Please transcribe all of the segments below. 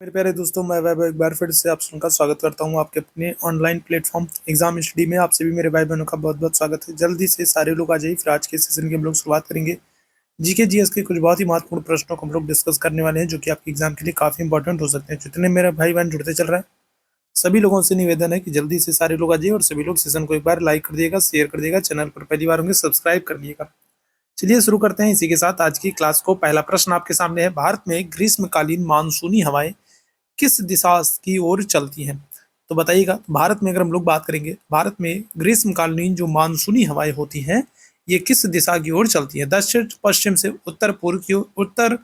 मेरे प्यारे दोस्तों, मैं वैभव एक बार फिर से आप सबका स्वागत करता हूं आपके अपने ऑनलाइन प्लेटफॉर्म एग्जाम स्टडी में। आप सभी मेरे भाई बहनों का बहुत बहुत स्वागत है। जल्दी से सारे लोग आ जाइए, फिर आज के सेशन की हम लोग शुरुआत करेंगे। जीके जीएस के कुछ बहुत ही महत्वपूर्ण प्रश्नों को हम लोग डिस्कस करने वाले हैं, जो कि आपके एग्जाम के लिए काफी इंपॉर्टेंट हो सकते हैं। जितने मेरे भाई बहन जुड़ते चल रहे हैं, सभी लोगों से निवेदन है कि जल्दी से सारे लोग आ जाइए और सभी लोग सेशन को एक बार लाइक कर दिएगा, शेयर कर दिएगा, चैनल पर पहली बार होंगे सब्सक्राइब कर लिएगा। चलिए शुरू करते हैं इसी के साथ आज की क्लास को। पहला प्रश्न आपके सामने है, भारत में ग्रीष्मकालीन मानसूनी हवाएं किस दिशा की ओर चलती हैं? तो बताइएगा। भारत में अगर हम लोग बात करेंगे, भारत में ग्रीष्मकालीन जो मानसूनी हवाएं होती हैं, ये किस दिशा की ओर चलती हैं? दक्षिण पश्चिम से उत्तर पूर्व की ओर, उत्तर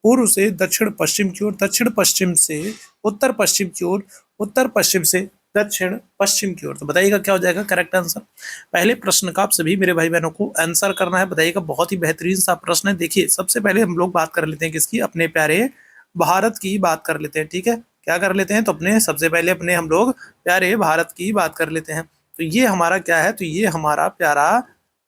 पूर्व से दक्षिण पश्चिम की ओर, दक्षिण पश्चिम से उत्तर पश्चिम की ओर, उत्तर पश्चिम से दक्षिण पश्चिम की ओर। तो बताइएगा क्या हो जाएगा करेक्ट आंसर। पहले प्रश्न का आप सभी मेरे भाई बहनों को आंसर करना है। बताइएगा, बहुत ही बेहतरीन सा प्रश्न है। देखिए, सबसे पहले हम लोग बात कर लेते हैं किसकी, अपने प्यारे भारत की बात कर लेते हैं। ठीक है, क्या कर लेते हैं, तो अपने सबसे पहले अपने हम लोग प्यारे भारत की बात कर लेते हैं। तो ये हमारा क्या है, तो ये हमारा प्यारा,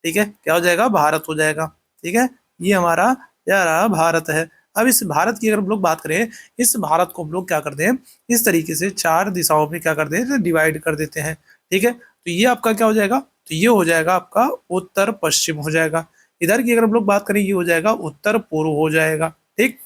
ठीक है, क्या हो जाएगा, भारत हो जाएगा। ठीक है, ये हमारा प्यारा भारत है। अब इस भारत की अगर हम लोग बात करें, इस भारत को हम लोग क्या करते हैं, इस तरीके से चार दिशाओं में क्या करते हैं, डिवाइड कर देते हैं। ठीक है, तो ये आपका क्या हो जाएगा, तो ये हो जाएगा आपका उत्तर पश्चिम हो जाएगा। इधर की अगर हम लोग बात करें, ये हो जाएगा उत्तर पूर्व हो जाएगा। ठीक,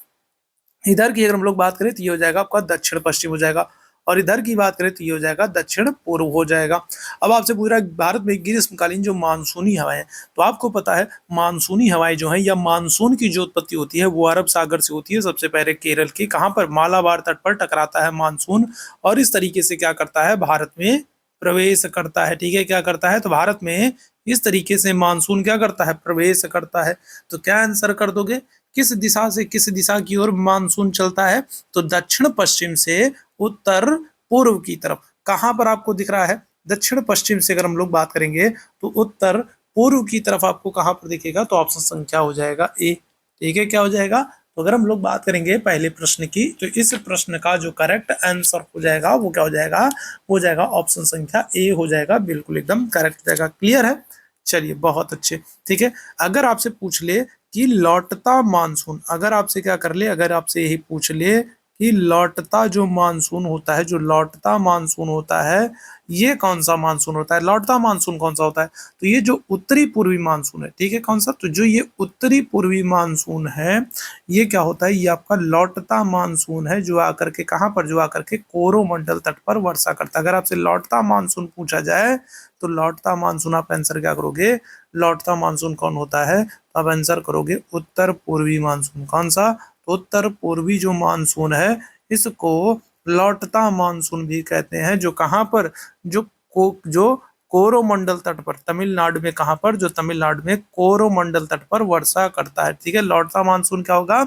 इधर की अगर हम लोग बात करें तो ये हो जाएगा आपका दक्षिण पश्चिम हो जाएगा, और इधर की बात करें तो ये हो जाएगा दक्षिण पूर्व हो जाएगा। अब आपसे पूछ रहा है भारत में ग्रीष्मकालीन जो मानसूनी हवाएं, तो आपको पता है मानसूनी हवाएं जो है या मानसून की जो उत्पत्ति होती है वो अरब सागर से होती है। सबसे पहले केरल के कहाँ पर, मालाबार तट पर टकराता है मानसून, और इस तरीके से क्या करता है, भारत में प्रवेश करता है। ठीक है, क्या करता है, तो भारत में इस तरीके से मानसून क्या करता है, प्रवेश करता है। तो क्या आंसर कर दोगे, किस दिशा से किस दिशा की ओर मानसून चलता है, तो दक्षिण पश्चिम से उत्तर पूर्व की तरफ। कहां पर आपको दिख रहा है, दक्षिण पश्चिम से अगर हम लोग बात करेंगे तो उत्तर पूर्व की तरफ आपको कहां पर दिखेगा, तो ऑप्शन संख्या हो जाएगा ए। ठीक है, क्या हो जाएगा, तो अगर हम लोग बात करेंगे पहले प्रश्न की, तो इस प्रश्न का जो करेक्ट आंसर हो जाएगा वो क्या हो जाएगा, हो जाएगा ऑप्शन संख्या ए हो जाएगा, बिल्कुल एकदम करेक्ट हो जाएगा। क्लियर है, चलिए बहुत अच्छे। ठीक है, अगर आपसे पूछ ले कि लौटता मानसून, अगर आपसे क्या कर ले, अगर आपसे यही पूछ ले कि लौटता जो मानसून होता है, जो लौटता मानसून होता है, ये कौन सा मानसून होता है, लौटता मानसून कौन सा होता है, तो ये जो उत्तरी पूर्वी मानसून है। ठीक है, कौन सा, तो जो ये उत्तरी पूर्वी मानसून है, ये क्या होता है, ये आपका लौटता मानसून है, जो आकर के कहाँ पर, जो आकर के कोरोमंडल तट पर वर्षा करता है। अगर आपसे लौटता मानसून पूछा जाए तो लौटता मानसून आप आंसर क्या करोगे, लौटता मानसून कौन होता है, तो आप आंसर करोगे उत्तर पूर्वी मानसून। कौन सा, तो उत्तर पूर्वी जो मानसून है, इसको लौटता मानसून भी कहते हैं। जो कहाँ पर, जो कोरोमंडल तट पर, तमिलनाडु में कहाँ पर, जो तमिलनाडु में कोरोमंडल तट पर वर्षा करता है। ठीक है, लौटता मानसून क्या होगा,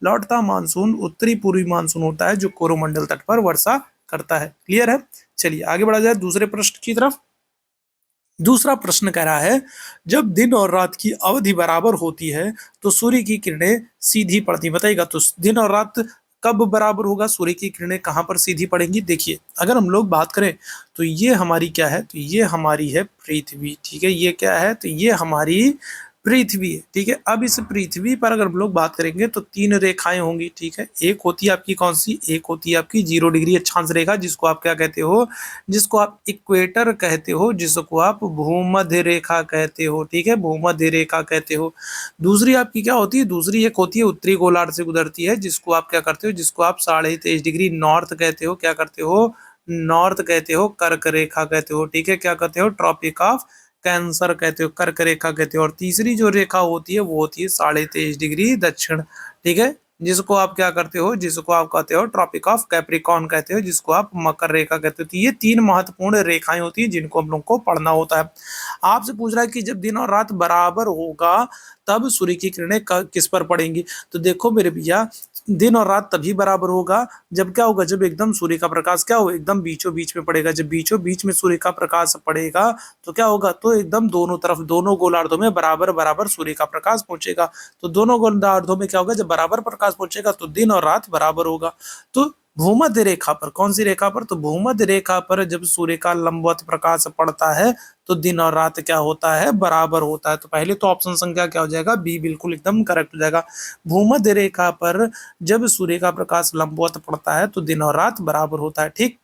लौटता मानसून उत्तरी पूर्वी मानसून होता है, जो कोरोमंडल तट पर वर्षा करता है। क्लियर है, चलिए आगे बढ़ा जाए दूसरे प्रश्न की तरफ। दूसरा प्रश्न कह रहा है, जब दिन और रात की अवधि बराबर होती है तो सूर्य की किरणें सीधी पड़ती, बताइएगा तो दिन और रात कब बराबर होगा, सूर्य की किरणें कहां पर सीधी पड़ेंगी। देखिए, अगर हम लोग बात करें तो ये हमारी क्या है, तो ये हमारी है पृथ्वी। ठीक है, ये क्या है, तो ये हमारी पृथ्वी है। ठीक है, अब इस पृथ्वी पर अगर हम लोग बात करेंगे तो तीन रेखाएं होंगी। ठीक है, एक होती है आपकी कौन सी, एक होती है आपकी 0 डिग्री अक्षांश रेखा, जिसको आप क्या कहते हो, जिसको आप इक्वेटर कहते हो, जिसको आप भूमध्य रेखा कहते हो। ठीक है, भूमध्य रेखा कहते हो। दूसरी आपकी क्या होती है, दूसरी एक होती है उत्तरी गोलार्ध से गुजरती है, जिसको आप क्या करते हो, जिसको आप 23.5 डिग्री नॉर्थ कहते हो। क्या करते हो, नॉर्थ कहते हो, कर्क रेखा कहते हो। ठीक है, क्या कहते हो, ट्रॉपिक ऑफ कैंसर कहते हो, कर्क रेखा कहते हो। और तीसरी जो रेखा होती है वो होती है 23.5 डिग्री दक्षिण। ठीक है, जिसको आप क्या करते हो, जिसको आप कहते हो ट्रॉपिक ऑफ कैप्रिकॉर्न कहते हो, जिसको आप मकर रेखा कहते हो। तो ये तीन महत्वपूर्ण रेखाएं होती है जिनको हम लोग को पढ़ना होता है। आपसे पूछ रहा है कि जब दिन और रात बराबर होगा तब सूर्य की किरणें किस पर पड़ेंगी। तो देखो मेरे भैया, दिन और रात तभी बराबर होगा जब क्या होगा, जब एकदम सूर्य का प्रकाश क्या हो, एकदम बीचों बीच में पड़ेगा। जब बीचों बीच में सूर्य का प्रकाश पड़ेगा तो क्या होगा, तो एकदम दोनों तरफ, दोनों गोलार्धों में बराबर बराबर सूर्य का प्रकाश पहुंचेगा। तो दोनों गोलार्धों में क्या होगा, जब बराबर प्रकाश पहुंचेगा तो दिन और रात बराबर होगा। तो भूमध्य रेखा पर, कौन सी रेखा पर? तो भूमध्य रेखा पर जब सूर्य का लंबवत प्रकाश पड़ता है तो दिन और रात क्या होता है? बराबर होता है। तो पहले तो ऑप्शन संख्या क्या हो जाएगा? बी बिल्कुल एकदम करेक्ट हो जाएगा। भूमध्य रेखा पर जब सूर्य का प्रकाश लंबवत पड़ता है तो दिन और रात बराबर होता है। ठीक।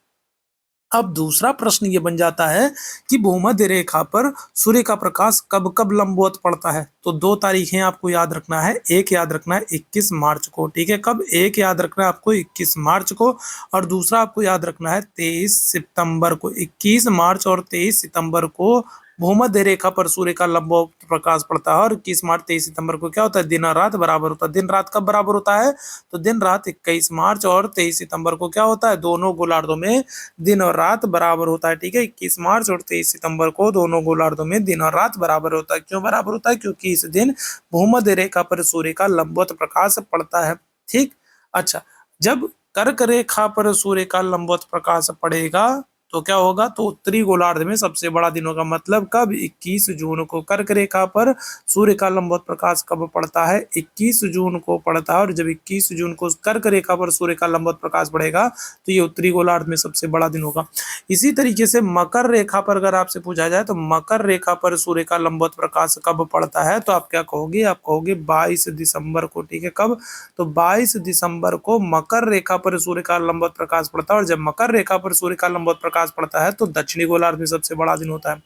अब दूसरा प्रश्न ये बन जाता है कि भूमध्य रेखा पर सूर्य का प्रकाश कब कब लंबवत पड़ता है? तो दो तारीखें आपको याद रखना है। एक याद रखना है 21 मार्च को। ठीक है, कब? एक याद रखना है आपको 21 मार्च को, और दूसरा आपको याद रखना है 23 सितंबर को। 21 मार्च और 23 सितंबर को भूमध्य रेखा पर सूर्य का लंबवत प्रकाश पड़ता है, और 21 मार्च 23 सितंबर को क्या होता है? दिन और रात बराबर होता है। दिन रात कब बराबर होता है? तो दिन रात 21 मार्च और 23 सितंबर को क्या होता है? दोनों गोलार्धों में दिन और रात बराबर होता है। ठीक है, 21 मार्च और 23 सितंबर को दोनों गोलार्धों में दिन और रात बराबर होता है। क्यों बराबर होता है? क्योंकि इस दिन भूमध्य रेखा पर सूर्य का लंबवत प्रकाश पड़ता है। ठीक। अच्छा, जब कर्क रेखा पर सूर्य का लंबवत प्रकाश पड़ेगा तो क्या होगा? तो उत्तरी गोलार्ध में सबसे बड़ा दिन होगा। मतलब कब? 21 जून को। कर्क रेखा पर सूर्य का लंबवत प्रकाश कब पड़ता है? 21 जून को पड़ता है। और जब 21 जून को कर्क रेखा पर सूर्य का लंबवत प्रकाश पड़ेगा तो ये उत्तरी गोलार्ध में सबसे बड़ा दिन होगा। इसी तरीके से मकर रेखा पर अगर आपसे पूछा जाए तो मकर रेखा पर सूर्य का लंबवत प्रकाश कब पड़ता है? तो आप क्या कहोगे? आप कहोगे 22 दिसंबर को। ठीक है, कब? तो 22 दिसंबर को मकर रेखा पर सूर्य का लंबवत प्रकाश पड़ता है। और जब मकर रेखा पर सूर्य का लंबवत प्रकाश पड़ता है तो दक्षिणी गोलार्ध में सबसे बड़ा दिन होता है।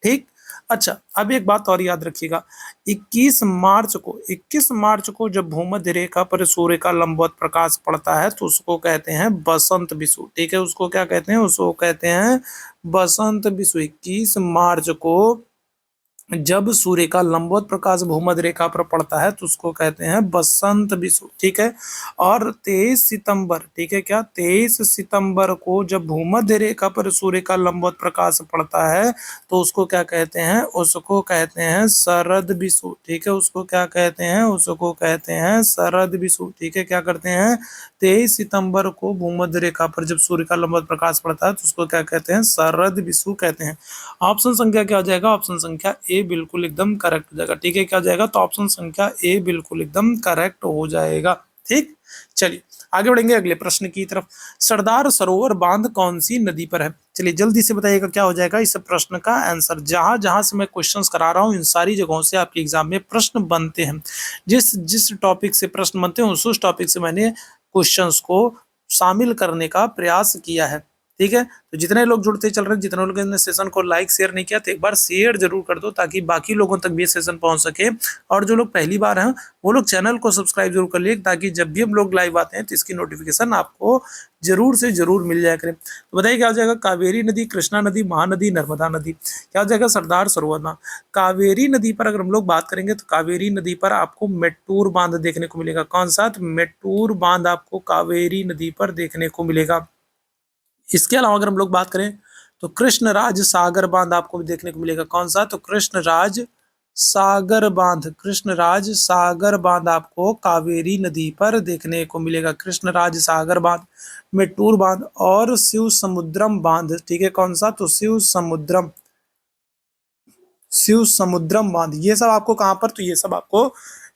ठीक। अच्छा, अब एक बात और याद रखिएगा, 21 मार्च को जब भूमध्य रेखा पर सूर्य का लंबवत प्रकाश पड़ता है तो उसको कहते हैं बसंत विषुव। ठीक है, उसको क्या कहते हैं? उसको कहते हैं बसंत विषुव। 21 मार्च को जब सूर्य का लंबवत प्रकाश भूमध्य रेखा पर पड़ता है तो उसको कहते हैं बसंत विषुव। ठीक है, और 23 सितंबर, ठीक है क्या, 23 सितंबर को जब भूमध्य रेखा पर सूर्य का लंबवत प्रकाश पड़ता है तो उसको क्या कहते हैं? उसको कहते हैं शरद विषुव। ठीक है, उसको क्या कहते हैं? उसको कहते हैं शरद विषुव। ठीक है, क्या करते हैं? 23 सितंबर को भूमध्य रेखा पर जब सूर्य का लंबवत प्रकाश पड़ता है तो उसको क्या कहते हैं? शरद विषुव कहते हैं। ऑप्शन संख्या क्या हो जाएगा? ऑप्शन संख्या ए बिल्कुल एकदम करेक्ट हो जाएगा। ठीक है, क्या हो जाएगा? तो ऑप्शन संख्या ए बिल्कुल एकदम करेक्ट हो जाएगा। ठीक। चलिए आगे बढ़ेंगे अगले प्रश्न की तरफ। सरदार सरोवर बांध कौन सी नदी पर है? चलिए जल्दी से बताइएगा क्या हो जाएगा इस प्रश्न का आंसर। जहां जहां से मैं क्वेश्चंस करा रहा हूं इन सारी जगहों से आपके एग्जाम में प्रश्न बनते हैं। जिस जिस टॉपिक से प्रश्न बनते हैं उस टॉपिक से मैंने क्वेश्चंस को शामिल करने का प्रयास किया है। ठीक है, तो जितने लोग जुड़ते चल रहे हैं, जितने लोगों ने सेशन को लाइक शेयर नहीं किया तो एक बार शेयर जरूर कर दो ताकि बाकी लोगों तक भी ये सेशन पहुंच सके। और जो लोग पहली बार हैं वो लोग चैनल को सब्सक्राइब जरूर कर लिए ताकि जब भी हम लोग लाइव आते हैं तो इसकी नोटिफिकेशन आपको जरूर से जरूर मिल जाया करें। तो बताइए क्या हो जाएगा? कावेरी नदी, कृष्णा नदी, महानदी, नर्मदा नदी। क्या हो जाएगा? सरदार सरोवर बांध। कावेरी नदी पर अगर हम लोग बात करेंगे तो कावेरी नदी पर आपको मेट्टूर बांध देखने को मिलेगा। कौन सा? तो मेट्टूर बांध आपको कावेरी नदी पर देखने को मिलेगा। इसके अलावा अगर हम लोग बात करें तो कृष्णराज सागर बांध आपको भी देखने को मिलेगा। कौन सा? तो कृष्णराज सागर बांध। कृष्णराज सागर बांध आपको कावेरी नदी पर देखने को मिलेगा। कृष्णराज सागर बांध, मेट्टूर बांध और शिव समुद्रम बांध। ठीक है, कौन सा? तो शिव समुद्रम बांध। ये सब आपको कहां पर? तो ये सब आपको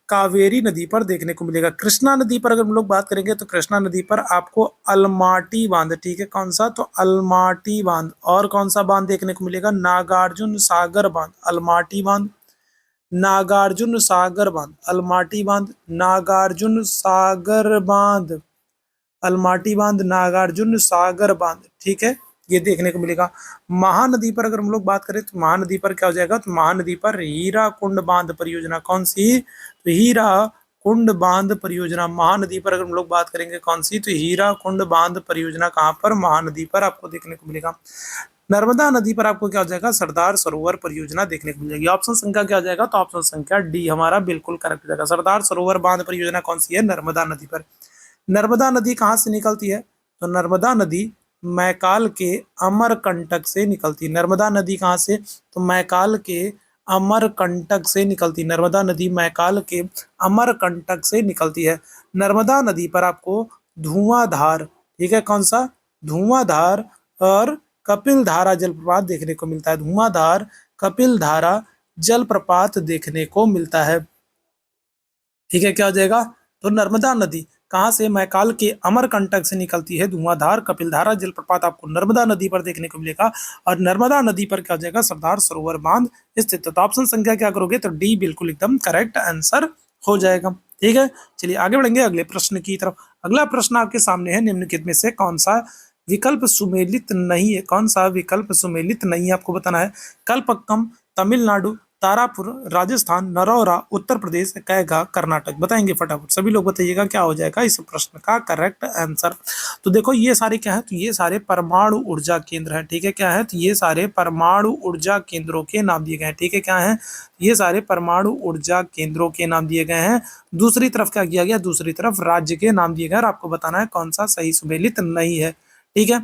कावेरी नदी पर देखने को मिलेगा। कृष्णा नदी पर अगर हम लोग बात करेंगे तो कृष्णा नदी पर आपको अलमाटी बांध। ठीक है, कौन सा? तो अलमाटी बांध। और कौन सा बांध देखने को मिलेगा? नागार्जुन सागर बांध। अलमाटी बांध, नागार्जुन सागर बांध, अलमाटी बांध, नागार्जुन सागर बांध, अलमाटी बांध, नागार्जुन सागर बांध। ठीक है, ये देखने को मिलेगा। महानदी पर अगर हम लोग बात करें तो महानदी पर क्या हो जाएगा? तो महानदी पर हीरा कुंड बांध परियोजना। कौन सी? तो हीरा कुंड बांध परियोजना। महानदी पर अगर हम लोग बात करेंगे कौन सी? तो हीरा कुंड बांध परियोजना कहां पर? महानदी पर आपको देखने को मिलेगा। नर्मदा नदी पर आपको क्या हो जाएगा? सरदार सरोवर परियोजना देखने को मिलेगी। ऑप्शन संख्या क्या हो जाएगा? तो ऑप्शन संख्या डी हमारा बिल्कुल करेक्ट हो जाएगा। सरदार सरोवर बांध परियोजना कौन सी है? नर्मदा नदी पर। नर्मदा नदी कहाँ से निकलती है? तो नर्मदा नदी मैकाल के अमरकंटक से निकलती है। नर्मदा नदी कहाँ से? तो मैकाल के अमरकंटक से निकलती। नर्मदा नदी मैकाल के अमरकंटक से निकलती है। नर्मदा नदी पर आपको धुआंधार, ठीक है, कौन सा? धुआंधार और कपिल धारा जलप्रपात देखने को मिलता है। धुआंधार, कपिल धारा जलप्रपात देखने को मिलता है। ठीक है, क्या हो जाएगा? तो नर्मदा नदी कहाँ से? मैकाल के अमरकंटक से निकलती है धुआंधार कपिलधारा जलप्रपात आपको नर्मदा नदी पर देखने को मिलेगा, और नर्मदा नदी पर क्या हो जाएगा? सरदार सरोवर बांध स्थित है। तो ऑप्शन संख्या क्या करोगे? तो डी बिल्कुल एकदम करेक्ट आंसर हो जाएगा। ठीक है, चलिए आगे बढ़ेंगे अगले प्रश्न की तरफ। अगला प्रश्न आपके सामने है, निम्नलिखित में से कौन सा विकल्प सुमेलित नहीं है? कौन सा विकल्प सुमेलित नहीं है आपको बताना है। कलपक्कम तमिलनाडु, तारापुर राजस्थान, नरौरा उत्तर प्रदेश, कैगा कर्नाटक। बताएंगे फटाफट सभी लोग, बताइएगा क्या हो जाएगा इस प्रश्न का करेक्ट आंसर। तो देखो ये सारे क्या है? तो ये सारे परमाणु ऊर्जा केंद्र है। ठीक है, क्या है? तो ये सारे परमाणु ऊर्जा केंद्रों के नाम दिए गए हैं। ठीक है, क्या है? ये सारे परमाणु ऊर्जा केंद्रों के नाम दिए गए हैं। दूसरी तरफ क्या किया गया? दूसरी तरफ राज्य के नाम दिए गए, और आपको बताना है कौन सा सही सुमेलित नहीं है। ठीक है,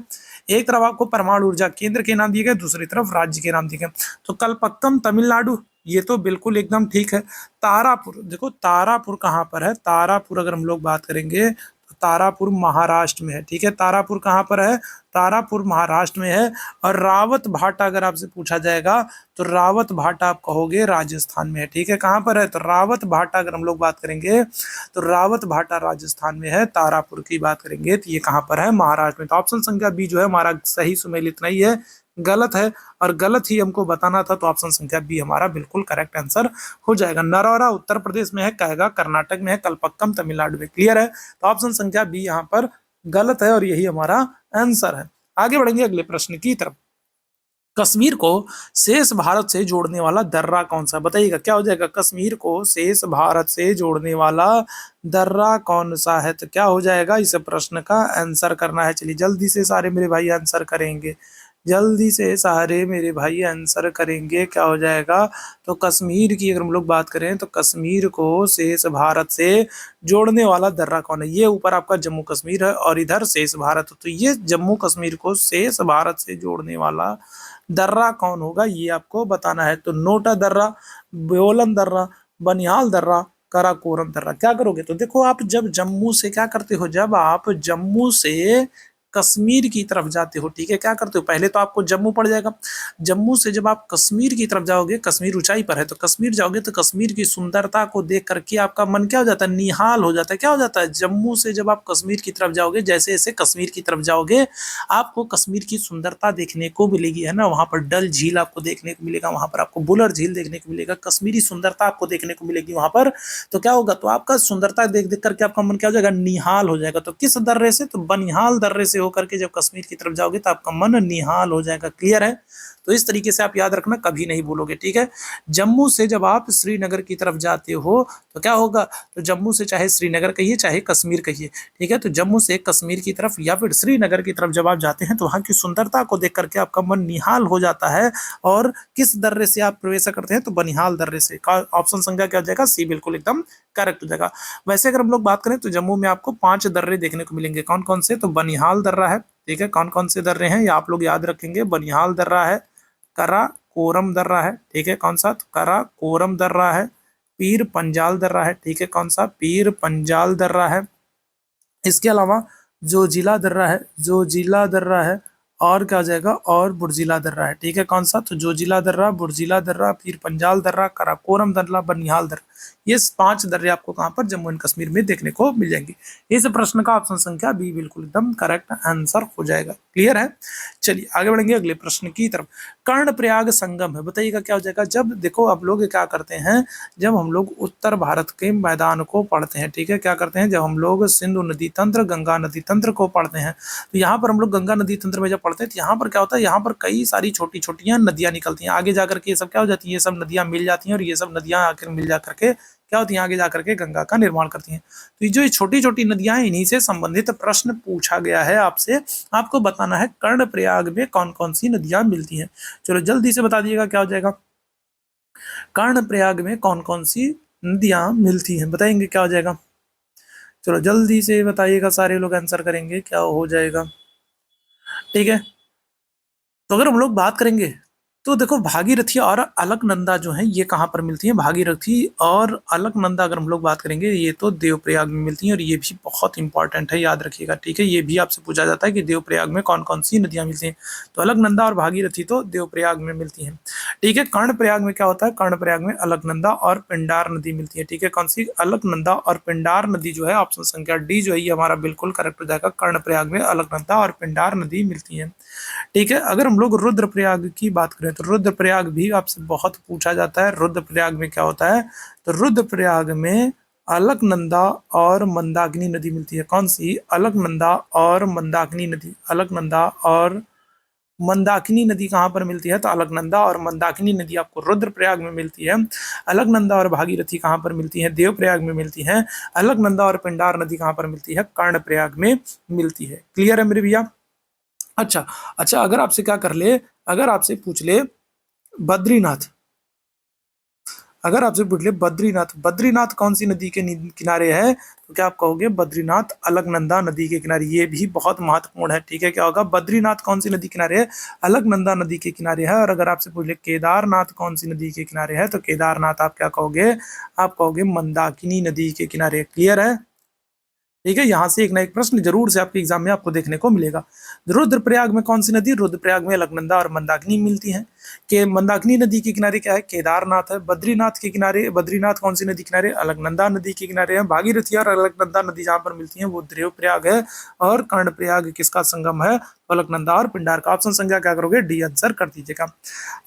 एक तरफ आपको परमाणु ऊर्जा केंद्र के नाम दिए गए, दूसरी तरफ राज्य के नाम दिए गए। तो कलपक्कम तमिलनाडु, ये तो बिल्कुल एकदम ठीक है। तारापुर, देखो तारापुर कहाँ पर है? तारापुर अगर हम लोग बात करेंगे तो तारापुर महाराष्ट्र में है। ठीक है, तारापुर कहाँ पर है? तारापुर महाराष्ट्र में है। और रावत भाटा अगर आपसे पूछा जाएगा तो रावत भाटा आप कहोगे राजस्थान में है। ठीक है, कहाँ पर है? तो रावत भाटा अगर हम लोग बात करेंगे तो रावत भाटा राजस्थान में है। तारापुर की बात करेंगे तो ये कहाँ पर है? महाराष्ट्र में। तो ऑप्शन संख्या बी जो है हमारा सही सुमेलित नहीं है, गलत है, और गलत ही हमको बताना था। तो ऑप्शन संख्या बी हमारा बिल्कुल करेक्ट आंसर हो जाएगा। नरौरा उत्तर प्रदेश में है, कैगा कर्नाटक में है, कलपक्कम तमिलनाडु में। क्लियर है? तो ऑप्शन संख्या बी यहाँ पर गलत है और यही हमारा आंसर है। आगे बढ़ेंगे अगले प्रश्न की तरफ। कश्मीर को शेष भारत से जोड़ने वाला दर्रा कौन सा? बताइएगा क्या हो जाएगा? कश्मीर को शेष भारत से जोड़ने वाला दर्रा कौन सा है? तो क्या हो जाएगा? इस प्रश्न का आंसर करना है। चलिए जल्दी से सारे मेरे भाई आंसर करेंगे, जल्दी से सारे मेरे भाई आंसर करेंगे। क्या हो जाएगा? तो कश्मीर की अगर हम लोग बात करें तो कश्मीर को शेष भारत से जोड़ने वाला दर्रा कौन है? ये ऊपर आपका जम्मू कश्मीर है और इधर शेष भारत, तो ये जम्मू कश्मीर को शेष भारत से जोड़ने वाला दर्रा कौन होगा ये आपको बताना है। तो नोटा दर्रा, बोलन दर्रा, बनिहाल दर्रा, काराकोरम दर्रा। क्या करोगे? तो देखो आप जब जम्मू से क्या करते हो, जब आप जम्मू से कश्मीर की तरफ जाते हो, ठीक है, क्या करते हो? पहले तो आपको जम्मू पड़ जाएगा। जम्मू से जब आप कश्मीर की तरफ जाओगे, कश्मीर ऊंचाई पर है, तो कश्मीर जाओगे तो कश्मीर की सुंदरता को देख करके आपका मन क्या हो जाता है? निहाल हो जाता है। क्या हो जाता है? जम्मू से जब आप कश्मीर की तरफ जाओगे, जैसे जैसे कश्मीर की तरफ जाओगे आपको कश्मीर की सुंदरता देखने को मिलेगी, है ना। वहां पर डल झील आपको देखने को मिलेगा, वहां पर आपको बुलर झील देखने को मिलेगा, कश्मीरी सुंदरता आपको देखने को मिलेगी वहां पर। तो क्या होगा? तो आपका सुंदरता देख देख करके आपका मन क्या हो जाएगा? निहाल हो जाएगा। तो किस दर्रे से? तो बनिहाल दर्रे से होकर के जब कश्मीर की तरफ जाओगे तो आपका मन निहाल हो जाएगा। क्लियर है? तो इस तरीके से आप याद रखना, कभी नहीं भूलोगे। ठीक है, जम्मू से जब आप श्रीनगर की तरफ जाते हो तो क्या होगा? तो जम्मू से चाहे श्रीनगर कहिए चाहे कश्मीर कहिए, ठीक है, तो जम्मू से कश्मीर की तरफ या फिर श्रीनगर की तरफ जब आप जाते हैं तो वहां की सुंदरता को देख करके आपका मन निहाल हो जाता है। और किस दर्रे से आप प्रवेश करते हैं? तो बनिहाल दर्रे से। ऑप्शन संख्या क्या हो जाएगा? सी बिल्कुल एकदम करेक्ट हो जाएगा। वैसे अगर हम लोग बात करें तो जम्मू में आपको 5 दर्रे देखने को मिलेंगे। कौन कौन से? तो बनिहाल दर्रा है, ठीक है, कौन कौन से दर्रे हैं ये आप लोग याद रखेंगे। बनिहाल दर्रा है, करा कोरम दर्रा है, ठीक है, कौन सा? तो करा कोरम दर्रा है, पीर पंजाल दर्रा है, ठीक है, कौन सा? पीर पंजाल दर्रा है। इसके अलावा जो जिला दर्रा है, जो जिला दर्रा है, और क्या हो जाएगा? और बुर्जिला दर्रा है, ठीक है, कौन सा? तो जो जिला दर्रा, बुर्जिला दर्रा, पीर पंजाल दर्रा, कराकोरम दर्रा, बनिहाल दर्रा, ये 5 दर्रे आपको कहां पर? जम्मू एंड कश्मीर में देखने को मिल जाएंगे। इस प्रश्न का ऑप्शन संख्या बी बिल्कुल एकदम करेक्ट आंसर हो जाएगा। क्लियर है? चलिए आगे बढ़ेंगे अगले प्रश्न की तरफ। कर्णप्रयाग संगम है, बताइएगा क्या हो जाएगा? जब देखो आप लोग क्या करते हैं, जब हम लोग उत्तर भारत के मैदान को पढ़ते हैं, ठीक है, क्या करते हैं? जब हम लोग सिंधु नदी तंत्र, गंगा नदी तंत्र को पढ़ते हैं तो यहाँ पर हम लोग गंगा नदी तंत्र में जब पढ़ते हैं तो यहाँ पर क्या होता है? यहाँ पर कई सारी छोटी छोटी नदियां निकलती हैं। आगे जाकर के ये सब क्या हो जाती है? ये सब नदियां मिल जाती हैं और ये सब नदियां आकर मिल जा करके क्या होती है? आगे जाकर के गंगा का निर्माण करती हैं। तो ये जो छोटी छोटी नदियां हैं, इन्हीं से संबंधित प्रश्न पूछा गया है आपसे। आपको बताना है कर्णप्रयाग में कौन कौन सी नदियां मिलती हैं। चलो जल्दी से बता दिएगा क्या हो जाएगा? कर्णप्रयाग में कौन कौन सी नदियां मिलती हैं, बताएंगे क्या हो जाएगा? चलो जल्दी से बताइएगा, सारे लोग आंसर करेंगे, क्या हो जाएगा? ठीक है, तो अगर हम लोग बात करेंगे तो देखो भागीरथी और अलकनंदा जो है ये कहाँ पर मिलती है, भागीरथी और अलकनंदा अगर हम लोग बात करेंगे ये तो देवप्रयाग में मिलती हैं, और ये भी बहुत इंपॉर्टेंट है, याद रखिएगा, ठीक है। ये भी आपसे पूछा जाता है कि देवप्रयाग में कौन कौन सी नदियां मिलती हैं, तो अलकनंदा और भागीरथी तो देवप्रयाग में मिलती हैं, ठीक है। कर्णप्रयाग में क्या होता है, कर्णप्रयाग में अलकनंदा और पिंडार नदी मिलती है, ठीक है। कौन सी, अलकनंदा और पिंडार नदी जो है, ऑप्शन संख्या डी जो है ये हमारा बिल्कुल करेक्ट हो जाएगा। कर्णप्रयाग में अलकनंदा और पिंडार नदी मिलती है, ठीक है। अगर हम लोग रुद्रप्रयाग की बात करें तो रुद्रप्रयाग भी आपसे बहुत पूछा जाता है। रुद्रप्रयाग में क्या होता है, तो रुद्रप्रयाग में अलकनंदा और मंदाकिनी नदी मिलती है। कौन सी, अलकनंदा और मंदाकिनी नदी, अलकनंदा और मंदाकिनी नदी कहाँ पर मिलती है, तो अलकनंदा और मंदाकिनी नदी आपको रुद्रप्रयाग में मिलती है। अलकनंदा और भागीरथी कहाँ पर मिलती है, देवप्रयाग में मिलती है। अलकनंदा और पिंडार नदी कहाँ पर मिलती है, कर्णप्रयाग में मिलती है। क्लियर है मेरे भैया। अच्छा, अच्छा, अगर आपसे क्या कर ले, अगर आपसे पूछ ले बद्रीनाथ, अगर आपसे पूछ ले बद्रीनाथ, बद्रीनाथ कौन सी नदी के किनारे है, तो क्या आप कहोगे, बद्रीनाथ अलकनंदा नदी के किनारे। ये भी बहुत महत्वपूर्ण है, ठीक है। क्या होगा, बद्रीनाथ कौन सी नदी किनारे है, अलकनंदा नदी के किनारे है। और अगर आपसे पूछ ले केदारनाथ कौन सी नदी के किनारे है, तो केदारनाथ आप क्या कहोगे, आप कहोगे मंदाकिनी नदी के किनारे। क्लियर है, ठीक है। यहाँ से एक ना एक प्रश्न जरूर से आपके एग्जाम में आपको देखने को मिलेगा। रुद्रप्रयाग में कौन सी नदी, रुद्रप्रयाग में अलकनंदा और मंदाकिनी मिलती हैं। के मंदाकिनी नदी के किनारे क्या है, केदारनाथ है। बद्रीनाथ के किनारे, बद्रीनाथ कौन सी नदी किनारे, अलकनंदा नदी के किनारे है। भागीरथी और अलकनंदा नदी जहाँ पर मिलती है वो देवप्रयाग है। और कर्णप्रयाग किसका संगम है, तो अलकनंदा और पिंडार का। ऑप्शन संख्या क्या करोगे, डी आंसर कर दीजिएगा।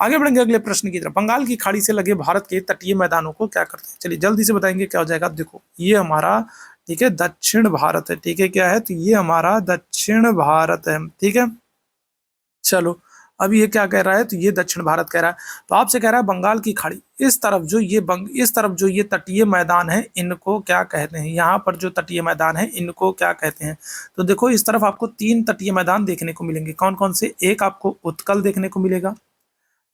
आगे बढ़ेंगे अगले प्रश्न की तरफ। बंगाल की खाड़ी से लगे भारत के तटीय मैदानों को क्या करते हैं, चलिए जल्दी से बताएंगे क्या हो जाएगा। देखो ये हमारा, ठीक है, दक्षिण भारत है, ठीक है। क्या है, तो ये हमारा दक्षिण भारत है, ठीक है। चलो अब ये क्या कह रहा है, तो ये दक्षिण भारत कह रहा है। तो आपसे कह रहा है बंगाल की खाड़ी, इस तरफ जो ये इस तरफ जो ये तटीय मैदान है इनको क्या कहते हैं, यहाँ पर जो तटीय मैदान है इनको क्या कहते हैं। तो देखो इस तरफ आपको 3 तटीय मैदान देखने को मिलेंगे। कौन कौन से, एक आपको उत्कल देखने को मिलेगा,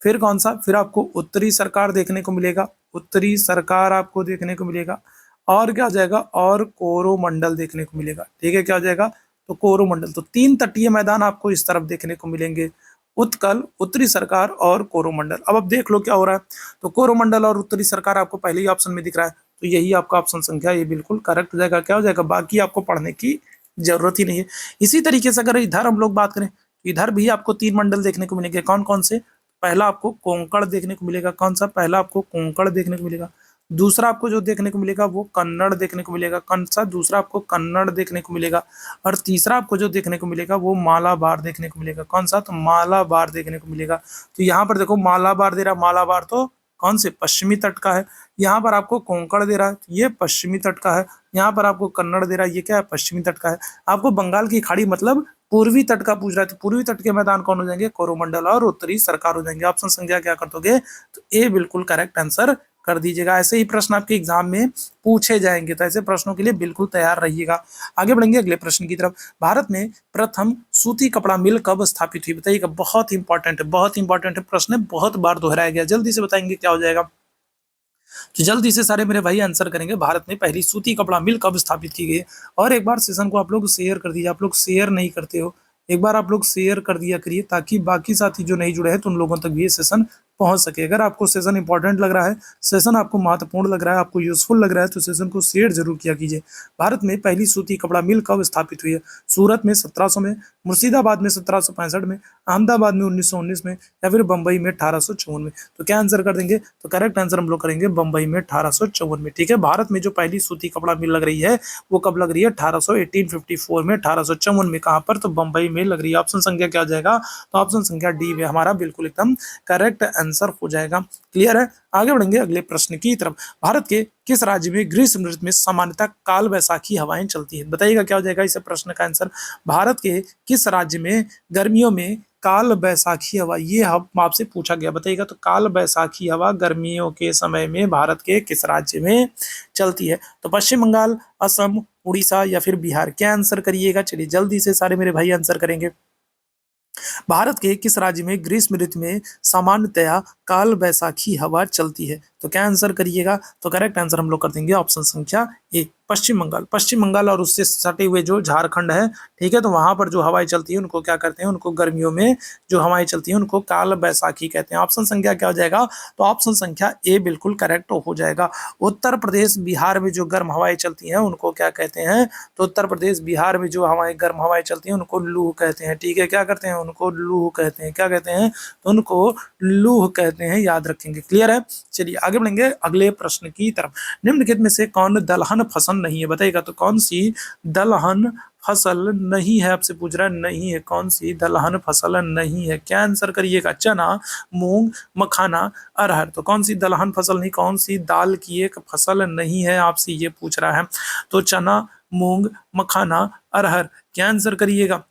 फिर कौन सा, फिर आपको उत्तरी सरकार देखने को मिलेगा, उत्तरी सरकार आपको देखने को मिलेगा। और क्या हो जाएगा, और कोरोमंडल देखने को मिलेगा, ठीक है। क्या हो जाएगा, तो कोरोमंडल। तो 3 तटीय मैदान आपको इस तरफ देखने को मिलेंगे, उत्कल, उत्तरी सरकार और कोरोमंडल। अब देख लो क्या हो रहा है, तो कोरोमंडल और उत्तरी सरकार आपको पहले ही ऑप्शन में दिख रहा है, तो यही आपका ऑप्शन संख्या ये बिल्कुल करेक्ट हो जाएगा। क्या हो जाएगा, बाकी आपको पढ़ने की जरूरत ही नहीं है। इसी तरीके से अगर इधर हम लोग बात करें, तो इधर भी आपको 3 मंडल देखने को मिलेंगे। कौन कौन से, पहला आपको कोंकण देखने को मिलेगा। कौन सा, पहला आपको कोंकण देखने को मिलेगा। दूसरा आपको जो देखने को मिलेगा वो कन्नड़ देखने को मिलेगा। कौन सा, दूसरा आपको कन्नड़ देखने को मिलेगा। और तीसरा आपको जो देखने को मिलेगा वो मालाबार देखने को मिलेगा। कौन सा, तो मालाबार देखने को मिलेगा। तो यहाँ पर देखो मालाबार दे रहा, मालाबार तो कौन से, पश्चिमी तट का है। यहाँ पर आपको कोंकण दे रहा है, ये पश्चिमी तट का है। यहाँ पर आपको कन्नड़ दे रहा है, ये क्या है, पश्चिमी तट का है। आपको बंगाल की खाड़ी मतलब पूर्वी तट का पूछ रहा है, तो पूर्वी तट के मैदान कौन हो जाएंगे, कोरोमंडल और उत्तरी सरकार हो जाएंगे। ऑप्शन संख्या क्या कर दोगे, तो ए बिल्कुल करेक्ट आंसर कर दीजिएगा। ऐसे ही प्रश्न आपके एग्जाम में पूछे जाएंगे, तो ऐसे प्रश्नों के लिए बिल्कुल तैयार रहिएगा। आगे बढ़ेंगे अगले प्रश्न की तरफ। भारत में प्रथम सूती कपड़ा मिल कब स्थापित हुई, बताइएगा। बहुत इंपॉर्टेंट है, बहुत इंपॉर्टेंट है प्रश्न है, बहुत बार दोहराया गया। जल्दी से बताएंगे क्या हो जाएगा, तो जल्दी से सारे मेरे भाई आंसर करेंगे। भारत में पहली सूती कपड़ा मिल कब स्थापित की गई। और एक बार सेशन को आप लोग शेयर कर दीजिए, आप लोग शेयर नहीं करते हो, एक बार आप लोग शेयर कर दिया करिए ताकि बाकी साथी जो नहीं जुड़े हैं तो उन लोगों तक भी ये सेशन पहुंच सके। अगर आपको सेशन इंपॉर्टेंट लग रहा है, सेशन आपको महत्वपूर्ण लग रहा है, आपको यूजफुल लग रहा है, तो सेशन को शेयर जरूर किया कीजिए। भारत में पहली सूती कपड़ा मिल कब स्थापित हुई है, सूरत में 1700 में, मुर्शिदाबाद में 1765 में, अहमदाबाद में 1919 में, या फिर बंबई में 1854 में। तो क्या आंसर कर देंगे, तो करेक्ट आंसर हम लोग करेंगे बंबई में 1854 में, ठीक है। भारत में जो पहली सूती कपड़ा मिल लग रही है वो कब लग रही है, 1854 में, 1854 में। कहाँ पर, तो बंबई में लग रही है। ऑप्शन संख्या क्या हो जाएगा, तो ऑप्शन संख्या डी में हमारा बिल्कुल एकदम करेक्ट आंसर हो जाएगा। क्लियर है, आगे बढ़ेंगे अगले प्रश्न की तरफ। भारत के किस राज्य में ग्रीष्म ऋतु में सामान्यतः काल वैसाखी हवाएं चलती है, बताइएगा क्या हो जाएगा इस प्रश्न का आंसर। भारत के किस राज्य में गर्मियों में काल बैसाखी हवा, ये हम आपसे पूछा गया, बताइएगा। तो काल बैसाखी हवा गर्मियों के समय में भारत के किस राज्य में चलती है, तो पश्चिम बंगाल, असम, उड़ीसा या फिर बिहार। क्या आंसर करिएगा, चलिए जल्दी से सारे मेरे भाई आंसर करेंगे। भारत के किस राज्य में ग्रीष्म ऋतु में सामान्यतया काल बैसाखी हवा चलती है, तो क्या आंसर करिएगा? तो करेक्ट आंसर हम लोग कर देंगे ऑप्शन संख्या ए, पश्चिम बंगाल। पश्चिम बंगाल और उससे सटे हुए जो झारखंड है, ठीक है, तो वहां पर जो हवाएं चलती है उनको क्या करते हैं? उनको गर्मियों में जो हवाएं चलती हैं उनको काल बैसाखी कहते हैं। ऑप्शन संख्या क्या हो जाएगा? तो ऑप्शन संख्या ए बिल्कुल करेक्ट हो जाएगा। उत्तर प्रदेश बिहार में जो गर्म हवाएं चलती हैं उनको क्या कहते हैं? तो उत्तर प्रदेश बिहार में जो हवाएं गर्म हवाएं चलती हैं उनको लू कहते हैं, ठीक है, क्या करते हैं? उनको लू कहते हैं। क्या कहते हैं? तो उनको लूह कहते हैं, याद रखेंगे। क्लियर है? चलिए आगे बढ़ेंगे अगले प्रश्न की तरफ। निम्नलिखित में से कौन दलहन फसल नहीं है? बताइएगा तो कौन सी दलहन फसल नहीं है? आपसे पूछ रहा है नहीं है, कौन सी दलहन फसल नहीं है? क्या आंसर करिएगा? चना, मूंग, मखाना, अरहर। तो कौन सी दलहन फसल नहीं, कौन सी दाल की एक फसल नहीं है, आपसे ये पूछ रहा है। तो चना, मूंग, मखाना, अरहर, क्या आंसर करिएगा?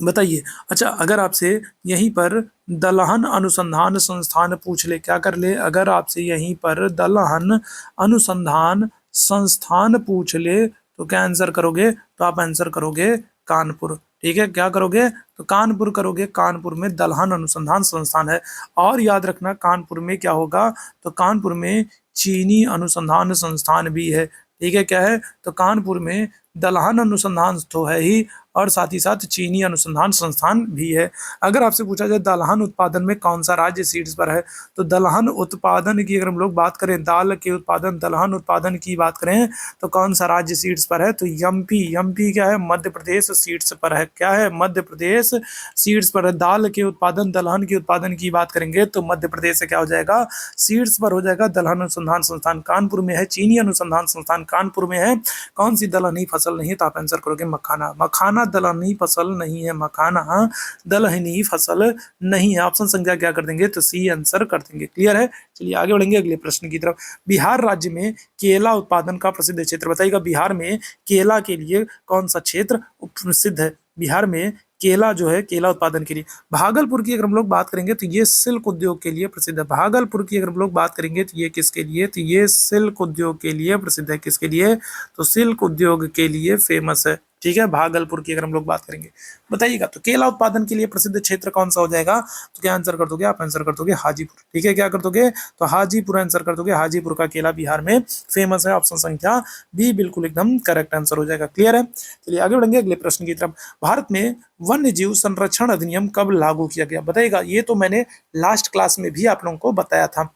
बताइए। अच्छा, अगर आपसे यहीं पर दलहन अनुसंधान संस्थान पूछ ले, क्या कर ले? अगर आपसे यहीं पर दलहन अनुसंधान संस्थान पूछ ले तो क्या आंसर करोगे? तो आप आंसर करोगे कानपुर, ठीक है, क्या करोगे? तो कानपुर करोगे। कानपुर में दलहन अनुसंधान संस्थान है। और याद रखना कानपुर में क्या होगा? तो कानपुर में चीनी अनुसंधान संस्थान भी है, ठीक है, क्या है? तो कानपुर में दलहन अनुसंधान तो है ही और साथ ही साथ चीनी अनुसंधान संस्थान भी है। अगर आपसे पूछा जाए दलहन उत्पादन में कौन सा राज्य शीर्ष पर है, तो दलहन उत्पादन की अगर हम लोग बात करें, दाल के उत्पादन, दलहन उत्पादन की बात करें तो कौन सा राज्य शीर्ष पर है? तो एमपी। एमपी क्या है? मध्य प्रदेश शीर्ष पर है। क्या है? मध्य प्रदेश शीर्ष पर है। दाल के उत्पादन, दलहन के उत्पादन की बात करेंगे तो मध्य प्रदेश से क्या हो जाएगा? शीर्ष पर हो जाएगा। दलहन अनुसंधान संस्थान कानपुर में है, चीनी अनुसंधान संस्थान कानपुर में है। कौन सी दलहनी फसल नहीं है? तो आप आंसर करोगे मखाना। मखाना दलहनी फसल नहीं है, मखाना दलहनी फसल नहीं है। ऑप्शन संख्या क्या कर देंगे? तो सी आंसर कर देंगे। क्लियर है? चलिए आगे बढ़ेंगे अगले प्रश्न की तरफ। बिहार राज्य में केला उत्पादन का प्रसिद्ध क्षेत्र बताइएगा। बिहार में केला के लिए कौन सा क्षेत्र प्रसिद्ध है? बिहार में केला जो है, केला उत्पादन के लिए भागलपुर की अगर हम लोग बात करेंगे तो ये सिल्क उद्योग के लिए प्रसिद्ध है। भागलपुर की अगर हम लोग बात करेंगे तो ये किसके लिए? तो ये सिल्क उद्योग के लिए प्रसिद्ध है। किसके लिए? तो सिल्क उद्योग के लिए फेमस है, ठीक है, भागलपुर की अगर हम लोग बात करेंगे। बताइएगा तो केला उत्पादन के लिए प्रसिद्ध क्षेत्र कौन सा हो जाएगा? तो क्या आंसर कर दोगे? आप आंसर कर दोगे हाजीपुर, ठीक है, क्या कर दोगे? तो हाजीपुर आंसर कर दोगे। हाजीपुर का केला बिहार में फेमस है। ऑप्शन संख्या बी बिल्कुल एकदम करेक्ट आंसर हो जाएगा। क्लियर है? चलिए आगे बढ़ेंगे अगले प्रश्न की तरफ। भारत में वन्य जीव संरक्षण अधिनियम कब लागू किया गया? बताइएगा। ये तो मैंने लास्ट क्लास में भी आप लोगों को बताया था।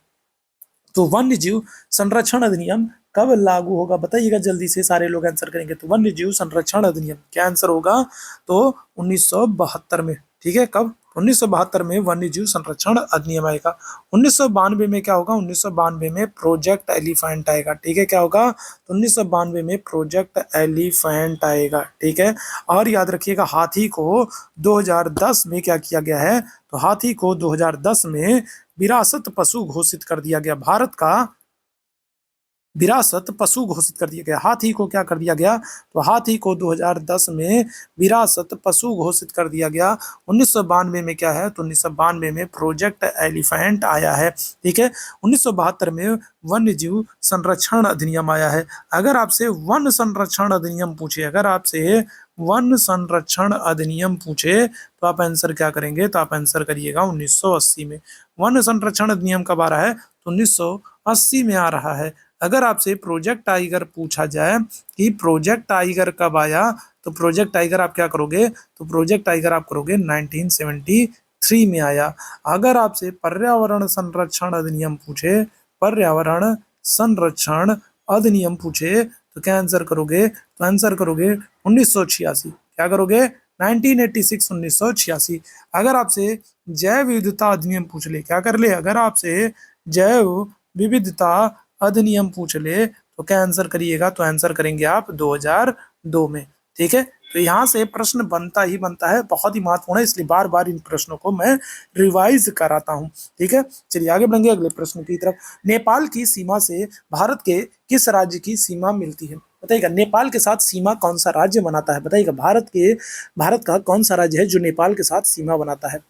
तो वन्य जीव संरक्षण अधिनियम कब लागू होगा? बताइएगा जल्दी से, सारे लोग आंसर करेंगे। तो वन्य जीव संरक्षण अधिनियम क्या आंसर होगा? तो 1972 में, ठीक है, कब? 1972 में वन्य जीव संरक्षण अधिनियम आएगा। 1992 में क्या होगा? 1992 में प्रोजेक्ट एलिफेंट आएगा, ठीक है, क्या होगा? तो 1992 में प्रोजेक्ट एलिफेंट आएगा, ठीक है। और याद रखिएगा हाथी को 2010 में क्या किया गया है? तो हाथी को 2010 में विरासत पशु घोषित कर दिया गया। भारत का विरासत पशु घोषित कर दिया गया। हाथी को क्या कर दिया गया? तो हाथी को 2010 में विरासत पशु घोषित कर दिया गया। 1992 में क्या है? तो 1992 में प्रोजेक्ट एलिफेंट आया है, ठीक है। 1972 में वन्य जीव संरक्षण अधिनियम आया है। अगर आपसे वन संरक्षण अधिनियम पूछे, अगर आपसे वन संरक्षण अधिनियम पूछे तो आप आंसर क्या करेंगे? तो आप आंसर करिएगा 1980 में। वन संरक्षण अधिनियम कब आ रहा है? तो 1980 में आ रहा है। अगर आपसे प्रोजेक्ट टाइगर पूछा जाए कि प्रोजेक्ट टाइगर कब आया, तो प्रोजेक्ट टाइगर आप क्या करोगे? तो प्रोजेक्ट टाइगर आप करोगे 1973 में आया। अगर आपसे पर्यावरण संरक्षण अधिनियम पूछे, पर्यावरण संरक्षण अधिनियम पूछे तो क्या आंसर करोगे? तो आंसर करोगे 1986। क्या करोगे? 1986, 1986। अगर आपसे जैव विविधता अधिनियम पूछ ले, क्या कर ले? अगर आपसे जैव विविधता अधिनियम पूछ ले तो क्या आंसर करिएगा? तो आंसर करेंगे आप 2002 में, ठीक है। तो यहाँ से प्रश्न बनता ही बनता है, बहुत ही महत्वपूर्ण है, इसलिए बार बार इन प्रश्नों को मैं रिवाइज कराता हूँ, ठीक है। चलिए आगे बढ़ेंगे अगले प्रश्न की तरफ। नेपाल की सीमा से भारत के किस राज्य की सीमा मिलती है? बताइएगा। नेपाल के साथ सीमा कौन सा राज्य बनाता है? बताइएगा। भारत का कौन सा राज्य है जो नेपाल के साथ सीमा बनाता है?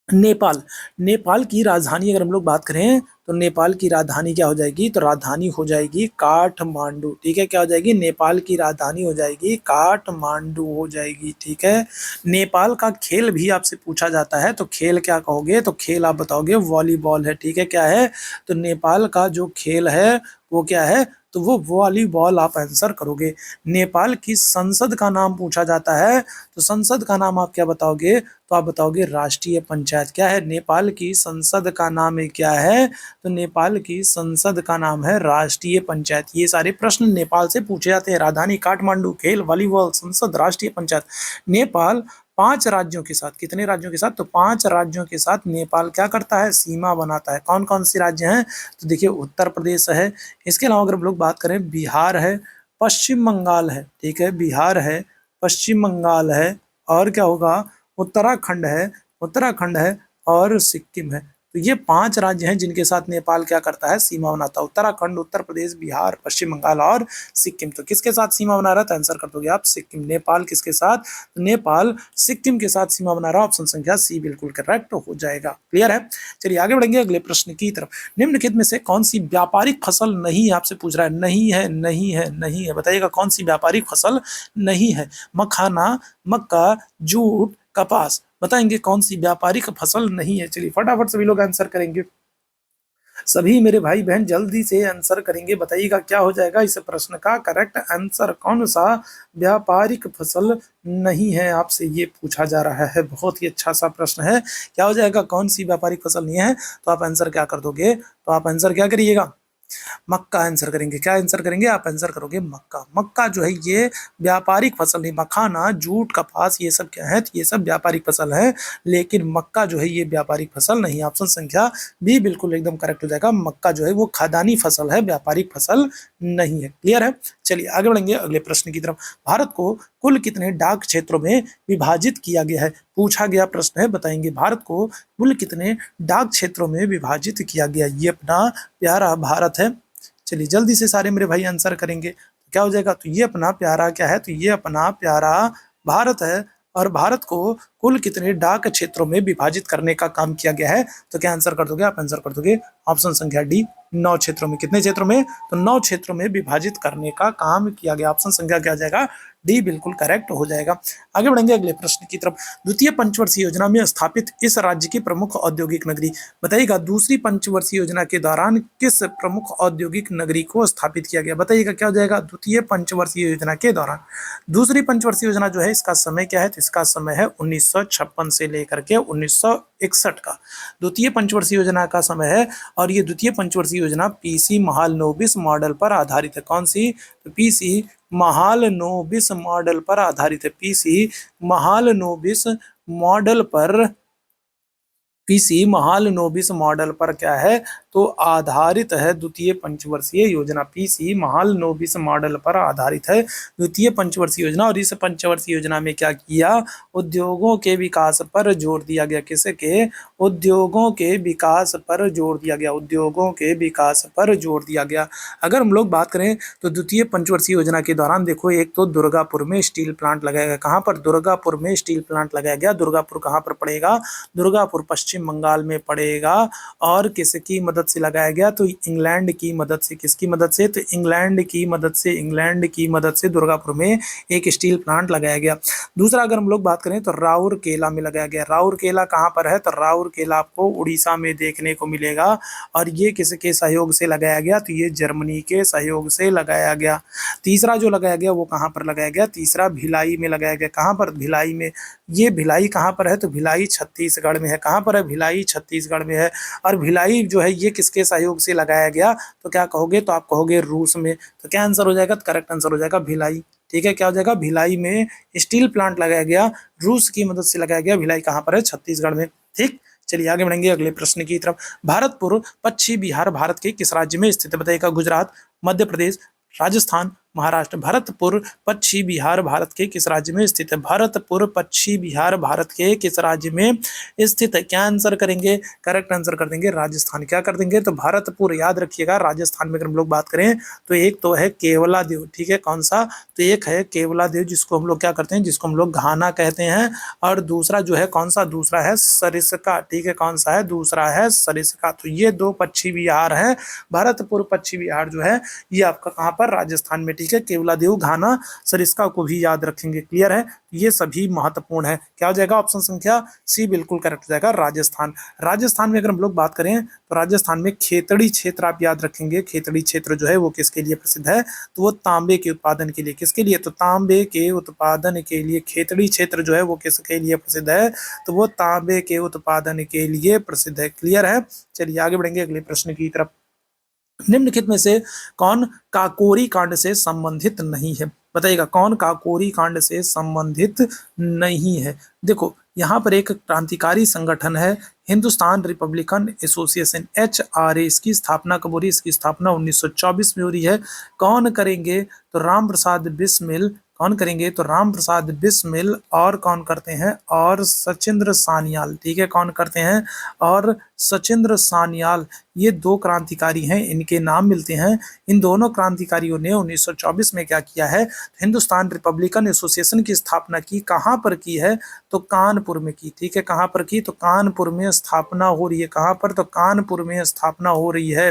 नेपाल। नेपाल की राजधानी अगर हम लोग बात करें तो नेपाल की राजधानी क्या हो जाएगी, तो राजधानी हो जाएगी काठमांडू। ठीक है, क्या हो जाएगी, नेपाल की राजधानी हो जाएगी काठमांडू हो जाएगी। ठीक है, नेपाल का खेल भी आपसे पूछा जाता है, तो खेल क्या कहोगे, तो खेल आप बताओगे वॉलीबॉल है। ठीक है, क्या है, तो नेपाल का जो खेल है वो क्या है, तो वो वॉलीबॉल आप आंसर करोगे। नेपाल की संसद का नाम पूछा जाता है, तो संसद का नाम आप क्या बताओगे, तो आप बताओगे राष्ट्रीय पंचायत। क्या है, नेपाल की संसद का नाम है, क्या है, तो नेपाल की संसद का नाम है राष्ट्रीय पंचायत। ये सारे प्रश्न नेपाल से पूछे जाते हैं। राजधानी काठमांडू, खेल वॉलीबॉल, संसद, राष्ट्रीय पंचायत। नेपाल 5 राज्यों के साथ, कितने राज्यों के साथ, तो 5 राज्यों के साथ नेपाल क्या करता है, सीमा बनाता है। कौन कौन से राज्य हैं, तो देखिए उत्तर प्रदेश है, इसके अलावा अगर हम लोग बात करें बिहार है, पश्चिम बंगाल है। ठीक है, बिहार है, पश्चिम बंगाल है, और क्या होगा, उत्तराखंड है, उत्तराखंड है, और सिक्किम है। तो ये 5 राज्य हैं जिनके साथ नेपाल क्या करता है, सीमा बनाता है। उत्तराखंड, उत्तर प्रदेश, बिहार, पश्चिम बंगाल और सिक्किम। तो किसके साथ सीमा बना रहा है, तो आंसर कर दोगे आप सिक्किम। नेपाल किसके साथ, तो नेपाल सिक्किम के साथ सीमा बना रहा है। ऑप्शन संख्या सी बिल्कुल करेक्ट हो जाएगा। क्लियर है, चलिए आगे बढ़ेंगे अगले प्रश्न की तरफ। निम्नलिखित में से कौन सी व्यापारिक फसल नहीं है, आपसे पूछ रहा है, नहीं है, नहीं है, नहीं है, बताइएगा कौन सी व्यापारिक फसल नहीं है। मखाना, मक्का, जूट, कपास, बताएंगे कौन सी व्यापारिक फसल नहीं है। चलिए फटाफट सभी लोग आंसर करेंगे, सभी मेरे भाई बहन जल्दी से आंसर करेंगे। बताइएगा क्या हो जाएगा इस प्रश्न का करेक्ट आंसर, कौन सा व्यापारिक फसल नहीं है, आपसे ये पूछा जा रहा है। बहुत ही अच्छा सा प्रश्न है, क्या हो जाएगा, कौन सी व्यापारिक फसल नहीं है, तो आप आंसर क्या कर दोगे, तो आप आंसर क्या करिएगा, मक्का आंसर करेंगे। क्या आंसर करेंगे, आप आंसर करोगे मक्का। मक्का जो है ये व्यापारिक फसल नहीं, मखाना, जूट, कपास ये सब क्या है, तो ये सब व्यापारिक फसल है, लेकिन मक्का जो है ये व्यापारिक फसल नहीं। ऑप्शन संख्या बी बिल्कुल एकदम करेक्ट हो जाएगा। मक्का जो है वो खाद्यान्नी फसल है, व्यापारिक फसल नहीं है। क्लियर है, चलिए आगे बढ़ेंगे अगले प्रश्न की तरफ। भारत को कुल कितने डाक क्षेत्रों में विभाजित किया गया है, पूछा गया प्रश्न है। बताएंगे भारत को कुल कितने डाक क्षेत्रों में विभाजित किया गया, ये अपना प्यारा भारत है। चलिए जल्दी से सारे मेरे भाई आंसर करेंगे, तो क्या हो जाएगा, तो ये अपना प्यारा क्या है, तो ये अपना प्यारा भारत है। और भारत को कुल कितने डाक क्षेत्रों में विभाजित करने का काम किया गया है, तो क्या आंसर कर दोगे, आप आंसर कर दोगे ऑप्शन संख्या डी, 9 क्षेत्रों में। कितने क्षेत्रों में, तो 9 क्षेत्रों में विभाजित करने का काम किया गया। ऑप्शन संख्या क्या आ जाएगा, डी बिल्कुल करेक्ट हो जाएगा। आगे बढ़ेंगे अगले प्रश्न की तरफ। द्वितीय पंचवर्षीय योजना में स्थापित इस राज्य की प्रमुख औद्योगिक नगरी, बताइएगा दूसरी पंचवर्षीय योजना के दौरान किस प्रमुख औद्योगिक नगरी को स्थापित किया गया। बताइएगा क्या हो जाएगा, द्वितीय पंचवर्षीय योजना के दौरान। दूसरी पंचवर्षीय योजना जो है इसका समय क्या है, तो इसका समय है 1956 से लेकर के 1961 का द्वितीय पंचवर्षीय योजना का समय है। और ये द्वितीय पंचवर्षीय योजना पीसी महालनोबिस मॉडल पर आधारित है। कौन सी, तो पीसी महालनोबिस मॉडल पर आधारित है। पीसी महालनोबिस मॉडल पर, पीसी महालनोबिस मॉडल पर क्या है, तो आधारित है द्वितीय पंचवर्षीय योजना। पीसी महालनोबिस मॉडल पर आधारित है द्वितीय पंचवर्षीय योजना। और इस पंचवर्षीय योजना में क्या किया, उद्योगों के विकास पर जोर दिया गया। किसे के, उद्योगों के विकास पर जोर दिया गया, उद्योगों के विकास पर जोर दिया गया। अगर हम लोग बात करें तो द्वितीय पंचवर्षीय योजना के दौरान देखो, एक तो दुर्गापुर में स्टील प्लांट लगाया गया। कहाँ पर, दुर्गापुर में स्टील प्लांट लगाया गया। दुर्गापुर कहाँ पर पड़ेगा, दुर्गापुर पश्चिम बंगाल में पड़ेगा। और किसकी मदद से लगाया गया, तो इंग्लैंड की मदद से। किसकी मदद से, तो इंग्लैंड की मदद से, इंग्लैंड की मदद से दुर्गापुर में एक स्टील प्लांट लगाया गया। दूसरा अगर हम लोग बात करें तो राउरकेला में लगाया गया। राउरकेला कहाँ पर है, तो राउरकेला आपको उड़ीसा में देखने को मिलेगा। और ये किसके सहयोग से लगाया गया, तो ये जर्मनी के सहयोग से लगाया गया। तीसरा जो लगाया गया वो कहाँ पर लगाया गया, तीसरा भिलाई में लगाया गया। कहाँ पर, भिलाई में। ये भिलाई कहाँ पर है, तो भिलाई छत्तीसगढ़ में है। कहाँ पर है, भिलाई छत्तीसगढ़ में है। और भिलाई जो है ये किसके सहयोग से लगाया गया, तो क्या कहोगे, तो आप कहोगे रूस में। तो क्या आंसर हो जाएगा, तो करेक्ट आंसर हो जाएगा भिलाई। ठीक है, क्या हो जाएगा, भिलाई में स्टील प्लांट लगाया गया, रूस की मदद से लगाया गया। भिलाई कहाँ पर है, छत्तीसगढ़ में। ठीक, चलिए आगे बढ़ेंगे अगले प्रश्न की तरफ। भारतपुर पश्चिमी बिहार भारत के किस राज्य में स्थित है, बताइएगा गुजरात, मध्य प्रदेश, राजस्थान, महाराष्ट्र। भरतपुर पश्चिमी बिहार भारत के किस राज्य में स्थित है? भरतपुर पश्चिमी बिहार भारत के किस राज्य में स्थित है? क्या आंसर करेंगे? करेक्ट आंसर कर देंगे राजस्थान। क्या कर देंगे? तो भरतपुर याद रखिएगा राजस्थान में अगर हम लोग बात करें तो एक तो है केवलादेव, ठीक है, कौन सा? तो एक है केवलादेव जिसको हम लोग क्या करते हैं, जिसको हम लोग घाना कहते हैं, और दूसरा जो है कौन सा? दूसरा है सरिस्का, ठीक है, कौन सा है? दूसरा है सरिस्का। तो ये दो पश्चिमी बिहार है। भरतपुर पश्चिमी बिहार जो है ये आपका कहाँ पर? राजस्थान में, ठीक है। केवलादेव, घाना, सरिस्का को भी याद रखेंगे। क्लियर है? ये सभी महत्वपूर्ण है। क्या हो जाएगा? ऑप्शन संख्या सी बिल्कुल करेक्ट हो जाएगा, राजस्थान। राजस्थान में अगर हम लोग बात करें तो राजस्थान में खेतड़ी क्षेत्र आप याद रखेंगे। खेतड़ी क्षेत्र जो है वो किसके लिए प्रसिद्ध है? तो वो तांबे के उत्पादन के लिए। किसके लिए? तो तांबे के उत्पादन के लिए खेतड़ी क्षेत्र जो है वो किसके लिए प्रसिद्ध है? तो वो तांबे के उत्पादन के लिए प्रसिद्ध है। क्लियर है? चलिए आगे बढ़ेंगे अगले प्रश्न की तरफ। निम्नलिखित में से कौन काकोरी कांड से संबंधित नहीं है? बताइएगा कौन काकोरी कांड से संबंधित नहीं है? देखो यहाँ पर एक क्रांतिकारी संगठन है हिंदुस्तान रिपब्लिकन एसोसिएशन, HRA। इसकी स्थापना कब हो रही है? इसकी स्थापना 1924 में हो रही है। कौन करेंगे? तो राम प्रसाद बिस्मिल। कौन करेंगे? तो राम प्रसाद बिस्मिल। और कौन करते हैं? और सचिंद्र सान्याल, ठीक है, कौन करते हैं? और सचिंद्र सान्याल। ये दो क्रांतिकारी हैं, इनके नाम मिलते हैं। इन दोनों क्रांतिकारियों ने 1924 में क्या किया है? हिंदुस्तान रिपब्लिकन एसोसिएशन की स्थापना की। कहाँ पर की है? तो कानपुर में की, ठीक है। कहाँ पर की? तो कानपुर में स्थापना हो रही है। कहाँ पर? तो कानपुर में स्थापना हो रही है।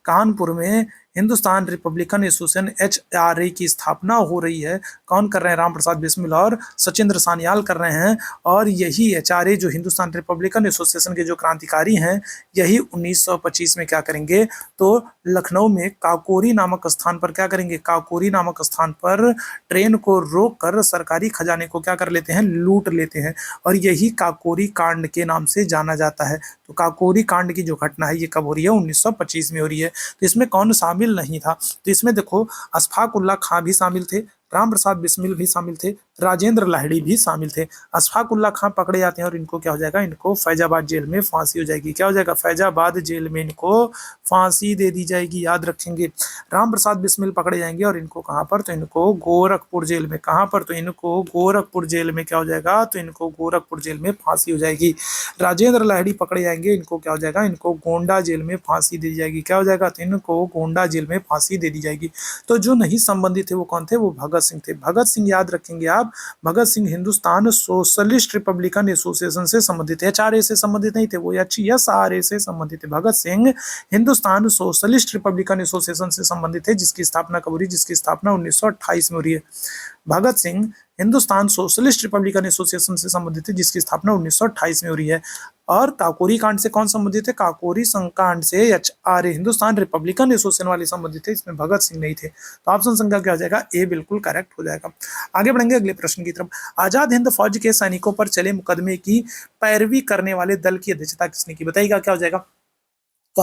कानपुर में हिंदुस्तान रिपब्लिकन एसोसिएशन HRA की स्थापना हो रही है। कौन कर रहे हैं? राम प्रसाद बिस्मिल और सचिंद्र सान्याल कर रहे हैं। और यही HRA जो हिंदुस्तान रिपब्लिकन एसोसिएशन के जो क्रांतिकारी हैं, यही 1925 में क्या करेंगे? तो लखनऊ में काकोरी नामक स्थान पर क्या करेंगे? काकोरी नामक स्थान पर ट्रेन को रोक कर सरकारी खजाने को क्या कर लेते हैं? लूट लेते हैं। और यही काकोरी कांड के नाम से जाना जाता है। तो काकोरी कांड की जो घटना है ये कब हो रही है? 1925 में हो रही है। तो इसमें कौन शामिल नहीं था? तो इसमें देखो अशफाक उल्ला खां भी शामिल थे, राम प्रसाद बिस्मिल भी शामिल थे, राजेंद्र लाहिड़ी भी शामिल थे। अशफाक उल्ला खां पकड़े जाते हैं और इनको क्या हो जाएगा? इनको फैजाबाद जेल में फांसी हो जाएगी। क्या हो जाएगा? फैजाबाद जेल में इनको फांसी दे दी जाएगी, याद रखेंगे। राम प्रसाद बिस्मिल पकड़े जाएंगे और इनको कहाँ पर? तो इनको गोरखपुर जेल में। कहाँ पर? तो इनको गोरखपुर जेल में क्या हो जाएगा? तो इनको गोरखपुर जेल में फांसी हो जाएगी। राजेंद्र लाहिड़ी पकड़े जाएंगे, इनको क्या हो जाएगा? इनको गोंडा जेल में फांसी दी जाएगी। क्या हो जाएगा? तो इनको गोंडा जेल में फांसी दे दी जाएगी। तो जो नहीं संबंधित थे वो कौन थे? वो भगत सिंह थे। भगत सिंह याद रखेंगे आप। Bhagat Singh Hindustan socialist republican association से संबंधित है, HRA से संबंधित नहीं थे, वो HSRA से संबंधित थे। Bhagat Singh Hindustan socialist republican association से संबंधित है, जिसकी स्थापना कब हो रही है? जिसकी स्थापना 1928 में हो रही है। Bhagat Singh Hindustan socialist republican association से संबंधित है, जिसकी स्थापना 1928 में हो रही है। और काकोरी कांड से कौन संबंधित है? काकोरी कांड से HRA हिंदुस्तान रिपब्लिकन एसोसिएशन वाले संबंधित थे, इसमें भगत सिंह नहीं थे। तो ऑप्शन संख्या क्या हो जाएगा? ए बिल्कुल करेक्ट हो जाएगा। आगे बढ़ेंगे अगले प्रश्न की तरफ। आजाद हिंद फौज के सैनिकों पर चले मुकदमे की पैरवी करने वाले दल की अध्यक्षता किसने की? बताइएगा क्या हो जाएगा? तो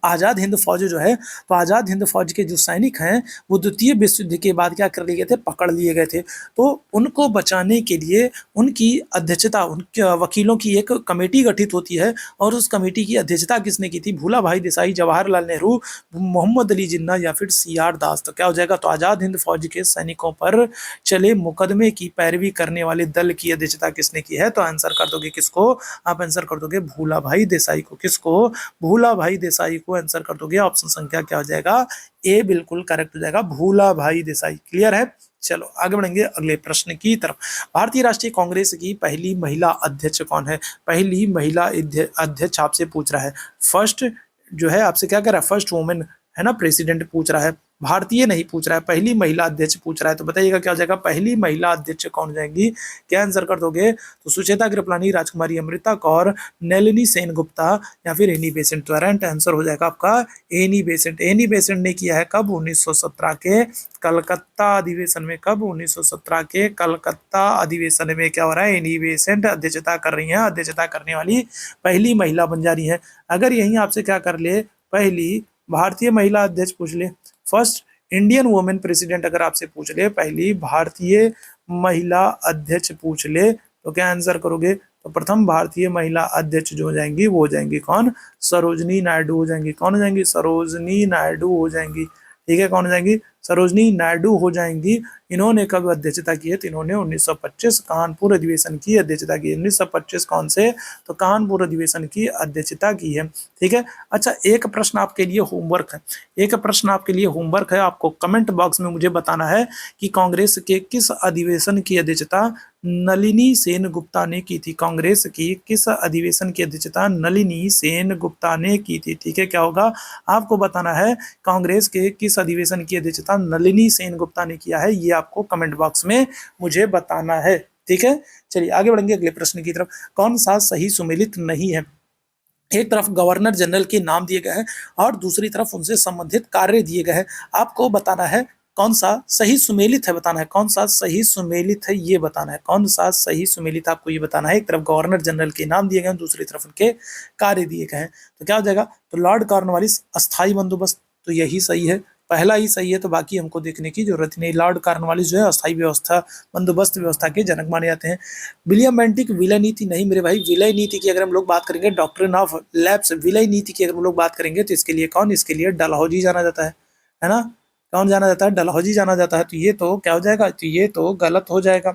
आजाद हिंद फौज जो है, तो आजाद हिंद फौज के जो सैनिक हैं वो द्वितीय विश्व युद्ध के बाद क्या कर लिए गए थे? पकड़ लिए गए थे। तो उनको बचाने के लिए उनकी अध्यक्षता, उनके वकीलों की एक कमेटी गठित होती है। और उस कमेटी की अध्यक्षता किसने की थी? भूला भाई देसाई, जवाहरलाल नेहरू, मोहम्मद अली जिन्ना या फिर CR दास। तो क्या हो जाएगा? तो आजाद हिंद फौज के सैनिकों पर चले मुकदमे की पैरवी करने वाले दल की अध्यक्षता किसने की है? तो आंसर कर दोगे किसको? आप आंसर कर दोगे भूला भाई देसाई को। किसको? भूला भाई देसाई को आंसर कर दोगे। ऑप्शन संख्या क्या हो जाएगा? ए बिल्कुल करेक्ट हो जाएगा, भूला भाई देसाई। क्लियर है? चलो आगे बढ़ेंगे अगले प्रश्न की तरफ। भारतीय राष्ट्रीय कांग्रेस की पहली महिला अध्यक्ष कौन है? पहली महिला अध्यक्ष आपसे पूछ रहा है। फर्स्ट जो है आपसे क्या कर रहा है? फर्स्ट वुमेन है ना, प्रेसिडेंट पूछ रहा है, भारतीय नहीं पूछ रहा है, पहली महिला अध्यक्ष पूछ रहा है। तो बताइएगा क्या हो जाएगा? पहली महिला अध्यक्ष कौन हो जाएंगी? क्या आंसर कर दोगे? तो सुचेता कृपलानी, राजकुमारी अमृता कौर, नलिनी सेनगुप्ता या फिर एनी बेसेंट। तो राइट आंसर हो जाएगा आपका एनी बेसेंट। एनी बेसेंट ने किया है कब? 1917 के कलकत्ता अधिवेशन में। कब? 1917 के कलकत्ता अधिवेशन में क्या हो रहा है? एनी बेसेंट अध्यक्षता कर रही हैं। अध्यक्षता करने वाली पहली महिला बन जा रही है। अगर यही आपसे क्या कर ले, पहली भारतीय महिला अध्यक्ष पूछ ले, फर्स्ट इंडियन वुमेन प्रेसिडेंट अगर आपसे पूछ ले, पहली भारतीय महिला अध्यक्ष पूछ ले, तो क्या आंसर करोगे? तो प्रथम भारतीय महिला अध्यक्ष जो हो जाएंगी वो हो जाएंगी कौन? सरोजनी नायडू हो जाएंगी। कौन हो जाएंगी? सरोजनी नायडू हो जाएंगी। ठीक है, कौन हो जाएंगी? सरोजनी नायडू हो जाएंगी। इन्होंने कब अध्यक्षता की है? तो इन्होंने 1925 कानपुर अधिवेशन की अध्यक्षता की। 1925 कौन से? तो कानपुर अधिवेशन की अध्यक्षता की है। ठीक है। अच्छा, एक प्रश्न आपके लिए होमवर्क है, एक प्रश्न आपके लिए होमवर्क है। आपको कमेंट बॉक्स में मुझे बताना है कि कांग्रेस के किस अधिवेशन की अध्यक्षता नलिनी सेन गुप्ता ने की थी। कांग्रेस की किस अधिवेशन की अध्यक्षता नलिनी सेन गुप्ता ने की थी। ठीक है, क्या होगा? आपको बताना है कांग्रेस के किस अधिवेशन की अध्यक्षता नलिनी सेन गुप्ता ने किया है, ये आपको कमेंट बॉक्स में मुझे बताना है। ठीक है, चलिए आगे बढ़ेंगे अगले प्रश्न की तरफ। कौन सा सही सुमेलित नहीं है? एक तरफ गवर्नर जनरल के नाम दिए गए हैं और दूसरी तरफ उनसे संबंधित कार्य दिए गए हैं। आपको बताना है कौन सा सही सुमेलित है, बताना है कौन सा सही सुमेलित है, ये बताना है कौन सा सही सुमेलित, आपको ये बताना है। एक तरफ गवर्नर जनरल के नाम दिए गए हैं, दूसरी तरफ उनके कार्य दिए गए हैं, तो क्या हो जाएगा? तो लॉर्ड कॉर्नवालिस अस्थायी बंदोबस्त, तो यही सही है, पहला ही सही है, तो बाकी हमको देखने की जरूरत नहीं। लॉर्ड कॉर्नवालिस जो है अस्थायी व्यवस्था बंदोबस्त व्यवस्था के जनक माने जाते हैं। विलियम बेंटिक विलय नीति नहीं मेरे भाई, विलय नीति की अगर हम लोग बात करेंगे, डॉक्ट्रिन ऑफ लैप्स, विलय नीति की अगर हम लोग बात करेंगे तो इसके लिए कौन? इसके लिए डलहौजी जाना जाता है ना? कौन जाना जाता है? डलहौजी जाना जाता है। तो ये तो क्या हो जाएगा? तो ये तो गलत हो जाएगा।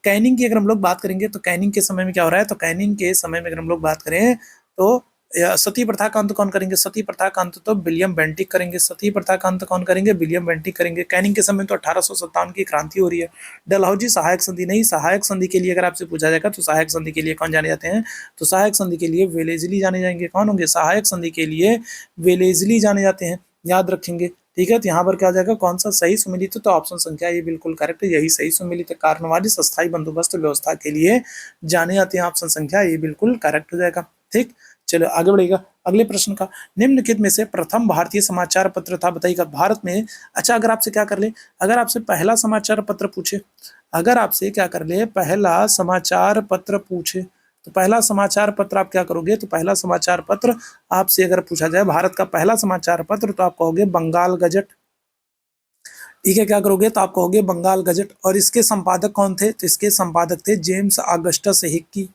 कैनिंग की अगर हम लोग बात करेंगे तो कैनिंग के समय में क्या हो रहा है? तो कैनिंग के समय में अगर हम लोग बात करें तो सती प्रथा का अंत कौन करेंगे? सती प्रथा का अंत तो विलियम बेंटिक करेंगे। सती प्रथा का अंत कौन करेंगे? विलियम बेंटिक करेंगे। कैनिंग के समय तो 1857 की क्रांति हो रही है। डलहौजी सहायक संधि नहीं, सहायक संधि के लिए अगर आपसे पूछा जाएगा तो सहायक संधि के लिए कौन जाने जाते हैं? तो सहायक संधि के लिए वेलेजली जाने जाएंगे। कौन होंगे? सहायक संधि के लिए वेलेजली जाने जाते हैं, याद रखेंगे। ठीक है, तो यहाँ पर क्या हो जाएगा? कौन सा सही सुमेलित है? तो ऑप्शन संख्या ये बिल्कुल करेक्ट है, यही सही सुमेलित है। कॉर्नवालिस अस्थायी बंदोबस्त व्यवस्था के लिए जाने जाते हैं, ऑप्शन संख्या ये बिल्कुल करेक्ट हो जाएगा। ठीक, चलो आगे बढ़ेगा अगले प्रश्न का। निम्नलिखित में से प्रथम भारतीय समाचार पत्र था, बताइएगा भारत में। अच्छा, अगर आपसे क्या कर ले, अगर आपसे पहला समाचार पत्र पूछे, अगर आपसे क्या कर ले, पहला समाचार पत्र पूछे, तो पहला समाचार पत्र आप क्या करोगे? तो पहला समाचार पत्र आपसे अगर पूछा जाए भारत का पहला समाचार पत्र, तो आप कहोगे बंगाल गजट। ठीक है, क्या करोगे? तो आप कहोगे बंगाल गजट। और इसके संपादक कौन थे? तो इसके संपादक थे जेम्स ऑगस्टस हिक्की।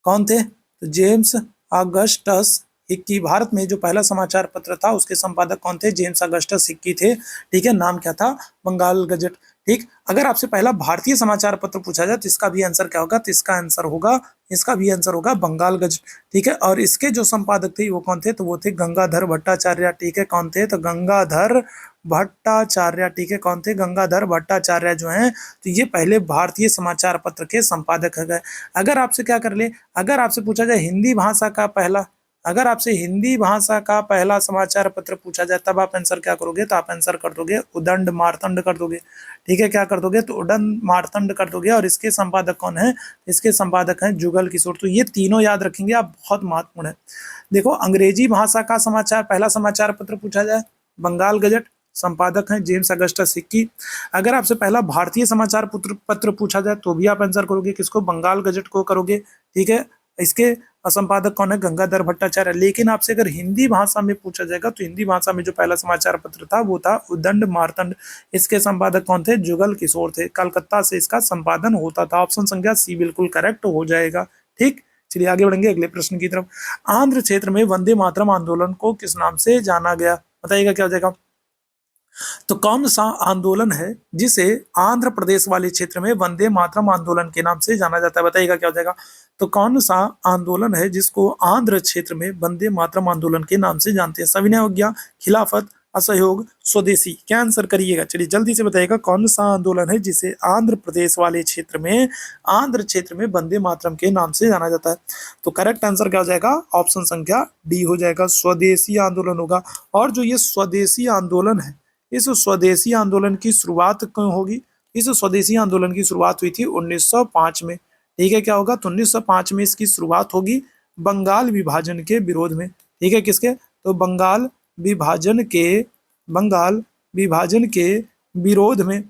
कौन थे? तो जेम्स ऑगस्टस हिक्की। भारत में जो पहला समाचार पत्र था उसके संपादक कौन थे? जेम्स ऑगस्टस हिक्की थे। ठीक है, नाम क्या था? बंगाल गजट। ठीक, अगर आपसे पहला भारतीय समाचार पत्र पूछा जाए तो इसका भी आंसर क्या होगा? तो इसका भी आंसर होगा बंगाल गजट। ठीक है, और इसके जो संपादक थे वो कौन थे? तो वो थे गंगाधर भट्टाचार्य। ठीक है, कौन थे? तो गंगाधर भट्टाचार्य। ठीक है, कौन थे? गंगाधर भट्टाचार्य जो हैं, तो ये पहले भारतीय समाचार पत्र के संपादक है। अगर आपसे क्या कर ले, अगर आपसे पूछा जाए हिंदी भाषा का पहला, अगर आपसे हिंदी भाषा का पहला समाचार पत्र पूछा जाए तब आप आंसर क्या करोगे? तो आप आंसर कर दोगे उदंड मार्तंड कर दोगे। ठीक है, क्या कर दोगे? तो उदंड मार्तंड कर दोगे। और इसके संपादक कौन है? इसके संपादक हैं जुगल किशोर। तो ये तीनों याद रखेंगे आप, बहुत महत्वपूर्ण है। देखो, अंग्रेजी भाषा का समाचार पहला समाचार पत्र पूछा जाए बंगाल गजट, संपादक हैं जेम्स ऑगस्टस हिक्की। अगर आपसे पहला भारतीय समाचार पत्र पूछा जाए तो भी आप आंसर करोगे किसको? बंगाल गजट को करोगे। ठीक है, इसके संपादक कौन है? गंगाधर भट्टाचार्य। लेकिन आपसे अगर हिंदी भाषा में पूछा जाएगा तो हिंदी भाषा में जो पहला समाचार पत्र था वो था उदंड मार्तंड। इसके संपादक कौन थे? जुगल किशोर थे। कलकत्ता से इसका संपादन होता था। ऑप्शन संख्या सी बिल्कुल करेक्ट हो जाएगा। ठीक, चलिए आगे बढ़ेंगे अगले प्रश्न की तरफ। आंध्र क्षेत्र में वंदे मातरम आंदोलन को किस नाम से जाना गया? बताइएगा क्या हो जाएगा? तो कौन सा आंदोलन है जिसे आंध्र प्रदेश वाले क्षेत्र में वंदे मातरम आंदोलन के नाम से जाना जाता है? बताइएगा क्या हो जाएगा? तो कौन सा आंदोलन है जिसको आंध्र क्षेत्र में वंदे मातरम आंदोलन के नाम से जानते हैं? सविनय अवज्ञा, खिलाफत, असहयोग, स्वदेशी, क्या आंसर करिएगा? चलिए जल्दी से बताइएगा कौन सा आंदोलन है जिसे आंध्र प्रदेश वाले क्षेत्र में वंदे मातरम के नाम से जाना जाता है? तो करेक्ट आंसर क्या हो जाएगा? ऑप्शन संख्या डी हो जाएगा, स्वदेशी आंदोलन होगा। और जो ये स्वदेशी आंदोलन है, इस स्वदेशी आंदोलन की शुरुआत क्यों होगी? इस स्वदेशी आंदोलन की शुरुआत हुई थी 1905 में। ठीक है, क्या होगा? तो 1905 में इसकी शुरुआत होगी बंगाल विभाजन के विरोध में। ठीक है, किसके? तो बंगाल विभाजन के विरोध में,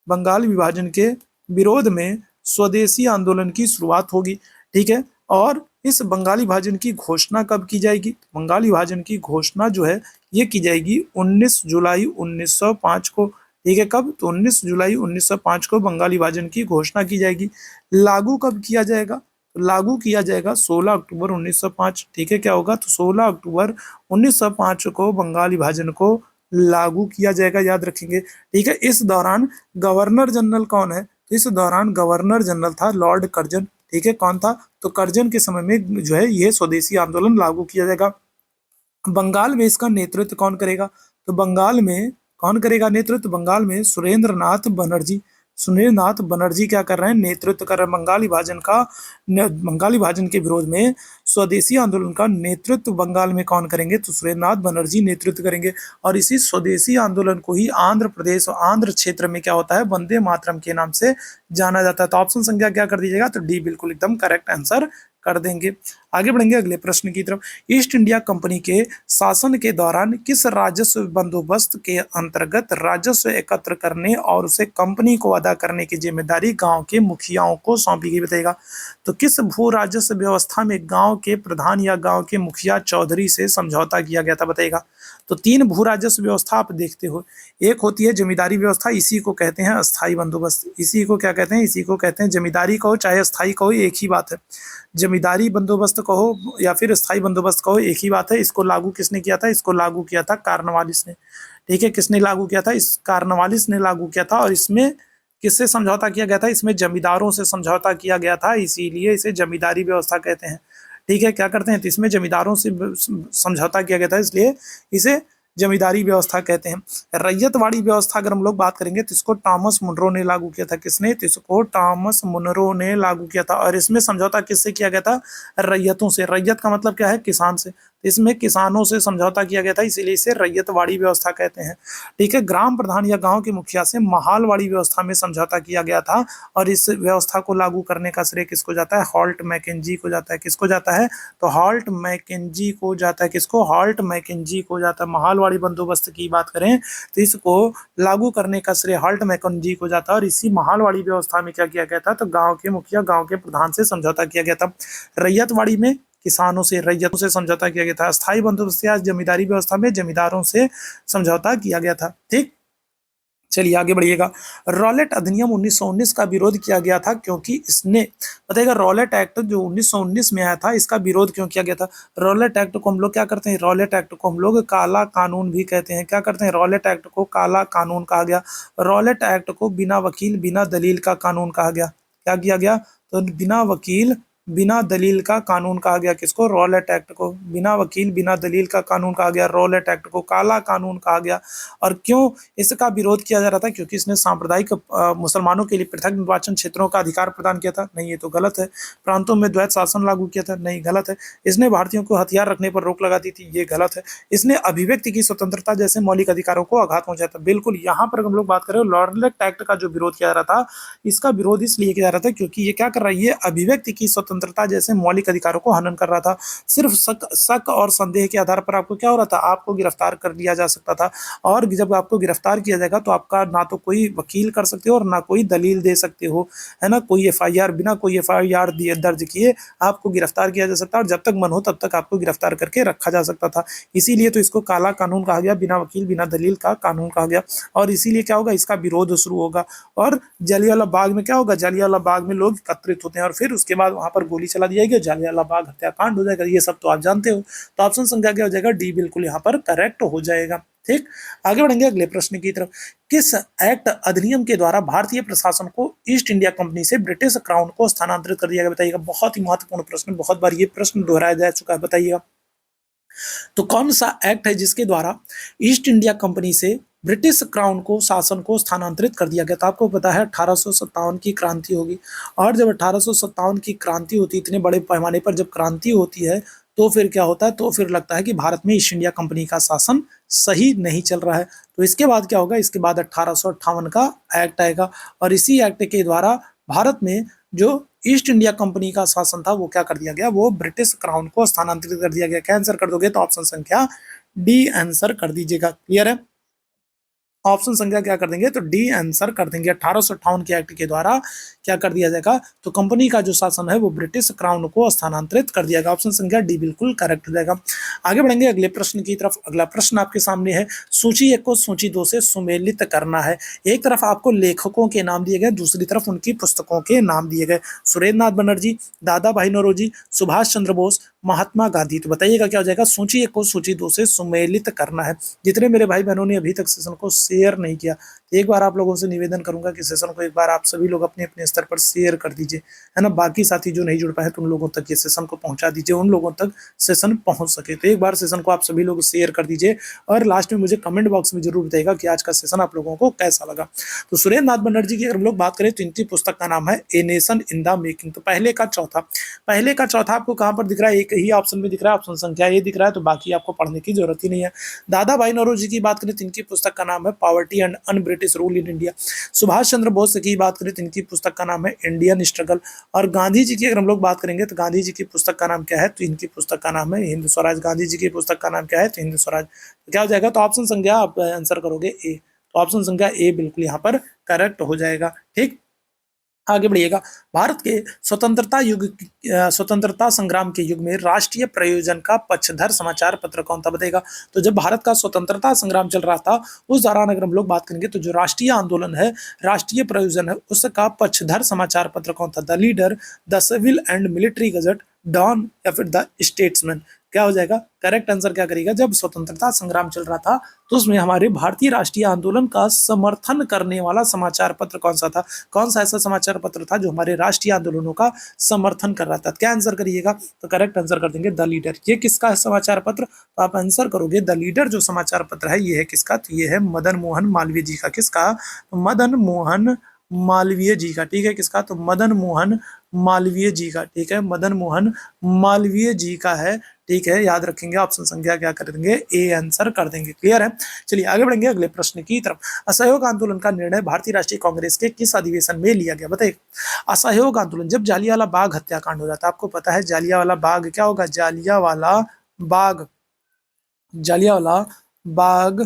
बंगाल विभाजन के विरोध में स्वदेशी आंदोलन की शुरुआत होगी। ठीक है, और इस बंगाली विभाजन की घोषणा कब की जाएगी? बंगाली विभाजन की घोषणा जो है ये की जाएगी 19 जुलाई 1905 को। ठीक है, कब? तो 19 जुलाई 1905 को बंगाली विभाजन की घोषणा की जाएगी। लागू कब किया जाएगा? तो लागू किया जाएगा 16 अक्टूबर 1905। ठीक है, क्या होगा? तो 16 अक्टूबर 1905 को बंगाल विभाजन को लागू किया जाएगा, याद रखेंगे। ठीक है, इस दौरान गवर्नर जनरल कौन है? तो इस दौरान गवर्नर जनरल था लॉर्ड कर्जन। ठीक है, कौन था? तो कर्जन के समय में जो है ये स्वदेशी आंदोलन लागू किया जाएगा। बंगाल में इसका नेतृत्व कौन करेगा? तो बंगाल में कौन करेगा नेतृत्व? बंगाल में सुरेंद्र नाथ बनर्जी। सुरेंद्र नाथ बनर्जी क्या कर रहे हैं? नेतृत्व कर रहे हैं बंगाल विभाजन का। बंगाल विभाजन के विरोध में स्वदेशी आंदोलन का नेतृत्व बंगाल में कौन करेंगे? तो सुरेंद्र नाथ बनर्जी नेतृत्व करेंगे। और इसी स्वदेशी आंदोलन को ही आंध्र प्रदेश और आंध्र क्षेत्र में क्या होता है? वंदे मातरम के नाम से जाना जाता है। तो ऑप्शन संख्या क्या कर दीजिएगा? तो डी बिल्कुल एकदम करेक्ट आंसर कर देंगे। आगे बढ़ेंगे अगले प्रश्न की तरफ। ईस्ट इंडिया कंपनी के शासन के दौरान किस राजस्व बंदोबस्त के अंतर्गत राजस्व एकत्र करने और उसे कंपनी को अदा करने की जिम्मेदारी गांव के मुखियाओं को सौंपी गई? बताइएगा। तो किस भू राजस्व व्यवस्था में गांव के प्रधान या गांव के मुखिया चौधरी से समझौता किया गया था? बताइएगा। तो तीन भू राजस्व व्यवस्था आप देखते हो। एक होती है जमींदारी व्यवस्था, इसी को कहते हैं अस्थाई बंदोबस्त। इसी को क्या कहते हैं? इसी को कहते हैं जमींदारी कहो चाहे अस्थाई कहो, एक ही बात है। जमींदारी बंदोबस्त कहो या फिर स्थायी बंदोबस्त कहो, एक ही बात है। इसको लागू किसने किया था? इसको लागू किया था कार्नवालिस ने। ठीक है, किसने लागू किया था? इस कार्नवालिस ने लागू किया था। और इसमें किससे समझौता किया गया था? इसमें जमींदारों से समझौता किया गया था, इसीलिए इसे जमींदारी व्यवस्था कहते हैं। ठीक है, क्या करते हैं? तो इसमें जमींदारों से समझौता किया गया था, इसलिए इसे जमींदारी व्यवस्था कहते हैं। रैयतवाड़ी व्यवस्था अगर हम लोग बात करेंगे तो इसको टॉमस मुनरो ने लागू किया था। किसने? तो इसको टॉमस मुनरो ने लागू किया था। और इसमें समझौता किससे किया गया था? रैयतों से। रैयत का मतलब क्या है? किसान से। इसमें किसानों से समझौता किया गया था, इसीलिए इसे रैयतवाड़ी व्यवस्था कहते हैं। ठीक है, ग्राम प्रधान या गांव के मुखिया से महालवाड़ी व्यवस्था में समझौता किया गया था। और इस व्यवस्था को लागू करने का श्रेय किसको जाता है? हॉल्ट मैकेंजी को जाता है। किसको जाता है? तो हॉल्ट मैकेंजी को जाता है। किसको? हॉल्ट मैकेंजी को जाता है। महालवाड़ी बंदोबस्त की बात करें तो इसको लागू करने का श्रेय हॉल्ट मैकेंजी को जाता है। और इसी महालवाड़ी व्यवस्था में क्या किया गया था? तो गांव के मुखिया, गांव के प्रधान से समझौता किया गया था। रैयतवाड़ी में किसानों से, रैयतों से समझौता किया गया था। स्थायी बंदोबस्त या जमींदारी व्यवस्था में जमींदारों से समझौता किया गया था। ठीक, चलिए आगे बढ़िएगा। रॉलेट अधिनियम 1919 का विरोध किया गया था क्योंकि इसने, बताइएगा, रॉलेट एक्ट जो 1919 में आया था, इसका विरोध क्यों किया गया था? रॉलेट एक्ट को हम लोग क्या करते हैं? रॉलेट एक्ट को हम लोग काला कानून भी कहते हैं। क्या करते हैं? रॉलेट एक्ट को काला कानून कहा गया। रॉलेट एक्ट को बिना वकील बिना दलील का कानून कहा गया। क्या किया गया? तो बिना वकील बिना दलील का कानून कहा गया। किसको? रॉलेट एक्ट को। बिना वकील बिना दलील का कानून कहा गया। रॉलेट एक्ट को काला कानून कहा गया। और क्यों इसका विरोध किया जा रहा था? क्योंकि इसने सांप्रदायिक मुसलमानों के लिए पृथक निर्वाचन क्षेत्रों का अधिकार प्रदान किया था। नहीं, ये तो गलत है। प्रांतों में द्वैत शासन लागू किया था। नहीं, गलत है। इसने भारतीयों को हथियार रखने पर रोक लगा दी थी। ये गलत है। इसने अभिव्यक्ति की स्वतंत्रता जैसे मौलिक अधिकारों को आघात पहुंचाया था। बिल्कुल, यहाँ पर हम लोग बात करें रॉलेट एक्ट का जो विरोध किया जा रहा था, इसका विरोध इसलिए किया जा रहा था क्योंकि ये क्या कर रहा है? ये अभिव्यक्ति की स्वतंत्रता जैसे मौलिक अधिकारों को हनन कर रहा था। सिर्फ शक और संदेह के आधार पर आपको क्या हो रहा था? आपको गिरफ्तार कर लिया जा सकता था। और जब आपको गिरफ्तार किया जाएगा तो आपका ना तो कोई वकील कर सकते हो और ना कोई दलील दे सकते हो, है ना। कोई एफआईआर, बिना कोई एफआईआर दर्ज किए आपको गिरफ्तार किया जा सकता है और जब तक मन हो तब तक आपको गिरफ्तार करके रखा जा सकता था। इसीलिए तो इसको काला कानून कहा गया, बिना वकील बिना दलील का कानून कहा गया। और इसीलिए क्या होगा? इसका विरोध शुरू होगा। और जलियांवाला बाग में क्या होगा? जलियांवाला बाग में लोग एकत्रित होते हैं और फिर उसके बाद वहां पर गोली चला दी जाएगी, जलियांवाला बाग हत्याकांड हो जाएगा। ये सब तो आप जानते हो। तो ऑप्शन संख्या क्या हो जाएगा? डी बिल्कुल यहाँ पर करेक्ट हो जाएगा। ठीक, आगे बढ़ेंगे अगले प्रश्न की तरफ। किस एक्ट अधिनियम के द्वारा भारतीय प्रशासन को ईस्ट इंडिया कंपनी से ब्रिटिश क्राउन को स्थानांतरित कर दिया गया? बताइएगा। बहुत ही महत्वपूर्ण प्रश्न, बहुत बार ये प्रश्न दोहराया जा चुका है। बताइएगा, तो कौन सा एक्ट है जिसके द्वारा ईस्ट इंडिया कंपनी से ब्रिटिश क्राउन को, शासन को स्थानांतरित कर दिया गया? तो आपको पता है 1857 की क्रांति होगी। और जब 1857 की क्रांति होती है, इतने बड़े पैमाने पर जब क्रांति होती है, तो फिर क्या होता है? तो फिर लगता है कि भारत में ईस्ट इंडिया कंपनी का शासन सही नहीं चल रहा है। तो इसके बाद क्या होगा? इसके बाद 1858 का एक्ट आएगा और इसी एक्ट के द्वारा भारत में जो ईस्ट इंडिया कंपनी का शासन था वो क्या कर दिया गया? वो ब्रिटिश क्राउन को स्थानांतरित कर दिया गया। क्या आंसर कर दोगे? तो ऑप्शन संख्या डी आंसर कर दीजिएगा। क्लियर है? ऑप्शन संख्या क्या कर देंगे? तो डी आंसर कर देंगे। 1858 के एक्ट के द्वारा क्या कर दिया जाएगा? तो कंपनी का जो शासन है वो ब्रिटिश क्राउन को स्थानांतरित कर दिया गया। ऑप्शन संख्या डी बिल्कुल करेक्ट हो जाएगा। आगे बढ़ेंगे अगले प्रश्न की तरफ। अगला प्रश्न आपके सामने है, सूची 1 को सूची 2 से सुमेलित करना है। एक तरफ आपको लेखकों के नाम दिए गए, दूसरी तरफ उनकी पुस्तकों के नाम दिए गए। सुरेंद्र नाथ बनर्जी, दादा भाई नौरोजी, सुभाष चंद्र बोस, महात्मा गांधी। तो बताइएगा क्या हो जाएगा, सूची 1 को सूची 2 से सुमेलित करना है। जितने मेरे भाई बहनों ने अभी तक सेशन को शेयर नहीं किया, एक बार आप लोगों से निवेदन करूंगा कि सेशन को एक बार आप सभी लोग अपने अपने स्तर पर शेयर कर दीजिए, है ना। बाकी साथी जो नहीं जुड़ पाए तो उन लोगों तक ये सेशन को पहुंचा दीजिए, उन लोगों तक सेशन पहुंच सके। तो एक बार सेशन को आप सभी लोग शेयर कर दीजिए और लास्ट में मुझे कमेंट बॉक्स में जरूर बताइएगा कि आज का सेशन आप लोगों को कैसा लगा। तो सुरेंद्र नाथ बनर्जी की अगर हम लोग बात करें तो इनकी पुस्तक का नाम है a nation in the making. तो पहले का चौथा आपको कहां पर दिख रहा है, एक ही ऑप्शन में दिख रहा है, ऑप्शन संख्या ए दिख रहा है, तो बाकी आपको पढ़ने की जरूरत ही नहीं है। दादा भाई नौरोजी की बात करें तो इनकी पुस्तक का नाम है poverty and un British rule in India. Subhash Chandra Bose की बात करें तो इनकी पुस्तक का नाम है इंडियन स्ट्रगल। और गांधी जी की अगर हम लोग बात करेंगे तो गांधी जी की पुस्तक का नाम क्या है, तो इनकी पुस्तक का नाम है हिंद स्वराज। गांधी जी की पुस्तक का नाम क्या है, तो हिंद स्वराज। तो क्या हो जाएगा, तो ऑप्शन संख्या आप आंसर करोगे ए, तो ऑप्शन संख्या ए बिल्कुल यहाँ पर करेक्ट हो जाएगा। ठीक, आगे बढ़िएगा। भारत के स्वतंत्रता संग्राम के युग में राष्ट्रीय प्रयोजन का पक्षधर समाचार पत्र कौन था, बताएगा। तो जब भारत का स्वतंत्रता संग्राम चल रहा था उस दौरान अगर हम लोग बात करेंगे तो जो राष्ट्रीय आंदोलन है, राष्ट्रीय प्रयोजन है, उसका पक्षधर समाचार पत्र कौन था, the leader, the civil and military gazette, Dawn या फिर द स्टेट्समैन। क्या हो जाएगा, करेक्ट आंसर क्या करेगा, जब स्वतंत्रता संग्राम चल रहा था तो उसमें हमारे भारतीय राष्ट्रीय आंदोलन का समर्थन करने वाला समाचार पत्र कौन सा था, कौन सा ऐसा समाचार पत्र था जो हमारे राष्ट्रीय आंदोलनों का समर्थन कर रहा था। क्या आंसर करिएगा, तो करेक्ट आंसर कर देंगे द लीडर। ये किसका है समाचार पत्र, तो आप आंसर करोगे द लीडर जो समाचार पत्र है ये है किसका, तो ये है मदन मोहन मालवीय जी का। किसका, तो मदन मोहन मालवीय जी का। ठीक है, किसका, तो मदन मोहन मालवीय जी का। ठीक है, मदन मोहन मालवीय जी का है। ठीक है, याद रखेंगे, ऑप्शन संख्या क्या कर देंगे, ए आंसर कर देंगे। क्लियर है, चलिए आगे बढ़ेंगे अगले प्रश्न की तरफ। असहयोग आंदोलन का निर्णय भारतीय राष्ट्रीय कांग्रेस के किस अधिवेशन में लिया गया, बताइए। असहयोग आंदोलन, जब जालियांवाला बाग हत्याकांड हो जाता है, आपको पता है जालियांवाला बाग क्या होगा, जालियांवाला बाग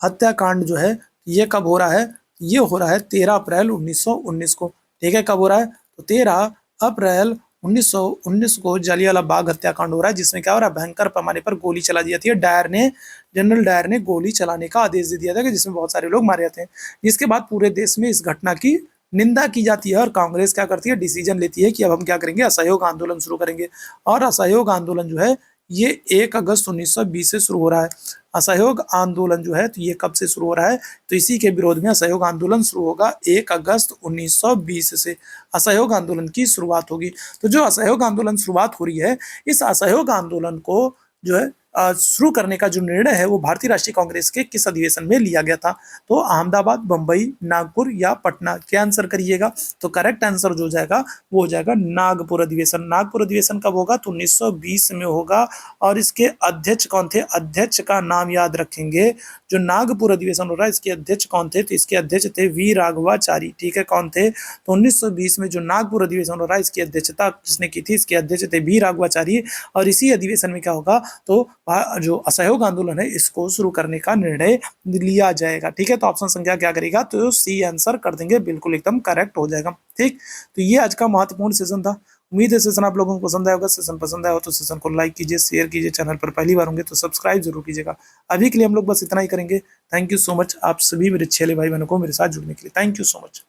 हत्याकांड जो है ये कब हो रहा है, ये हो रहा है 13 अप्रैल 1919 को। ठीक है, कब हो रहा है, तो 13 अप्रैल 1919 को जालियांवाला बाग हत्याकांड हो रहा है, जिसमें क्या हो रहा है, भयंकर पैमाने पर गोली चला दी जाती है। जनरल डायर ने गोली चलाने का आदेश दे दिया था कि जिसमें बहुत सारे लोग मारे जाते हैं। जिसके बाद पूरे देश में इस घटना की निंदा की जाती है और कांग्रेस क्या करती है, डिसीजन लेती है कि अब हम क्या करेंगे, असहयोग आंदोलन शुरू करेंगे। और असहयोग आंदोलन जो है ये 1 अगस्त 1920 से शुरू हो रहा है। असहयोग आंदोलन जो है तो ये कब से शुरू हो रहा है, तो इसी के विरोध में असहयोग आंदोलन शुरू होगा 1 अगस्त 1920 से असहयोग आंदोलन की शुरुआत होगी। तो जो असहयोग आंदोलन शुरुआत हो रही है, इस असहयोग आंदोलन को जो है शुरू करने का जो निर्णय है वो भारतीय राष्ट्रीय कांग्रेस के किस अधिवेशन में लिया गया था, तो अहमदाबाद, बंबई, नागपुर या पटना। क्या आंसर करिएगा, तो करेक्ट आंसर जो जाएगा वो हो जाएगा नागपुर अधिवेशन। नागपुर अधिवेशन कब होगा, तो 1920 में होगा। और इसके अध्यक्ष कौन थे, अध्यक्ष का नाम याद रखेंगे। जो नागपुर अधिवेशन हो रहा है इसके अध्यक्ष कौन थे, तो इसके अध्यक्ष थे वी राघवाचारी। ठीक है, कौन थे, तो 1920 में जो नागपुर अधिवेशन हो रहा है इसकी अध्यक्षता किसने की थी, इसके अध्यक्ष थे वी राघवाचारी। और इसी अधिवेशन में क्या होगा, तो जो असहयोग आंदोलन है इसको शुरू करने का निर्णय लिया जाएगा। ठीक है, तो ऑप्शन संख्या क्या करेगा, तो सी आंसर कर देंगे, बिल्कुल एकदम करेक्ट हो जाएगा। ठीक, तो ये आज का महत्वपूर्ण सेशन था। उम्मीद है सेशन आप लोगों को पसंद आया होगा। सेशन पसंद आया हो तो सेशन को लाइक कीजिए, शेयर कीजिए, चैनल पर पहली बार होंगे तो सब्सक्राइब जरूर कीजिएगा। अभी के लिए हम लोग बस इतना ही करेंगे। थैंक यू सो मच आप सभी मेरे 6 भाई बहनों को मेरे साथ जुड़ने के लिए। Thank you so much.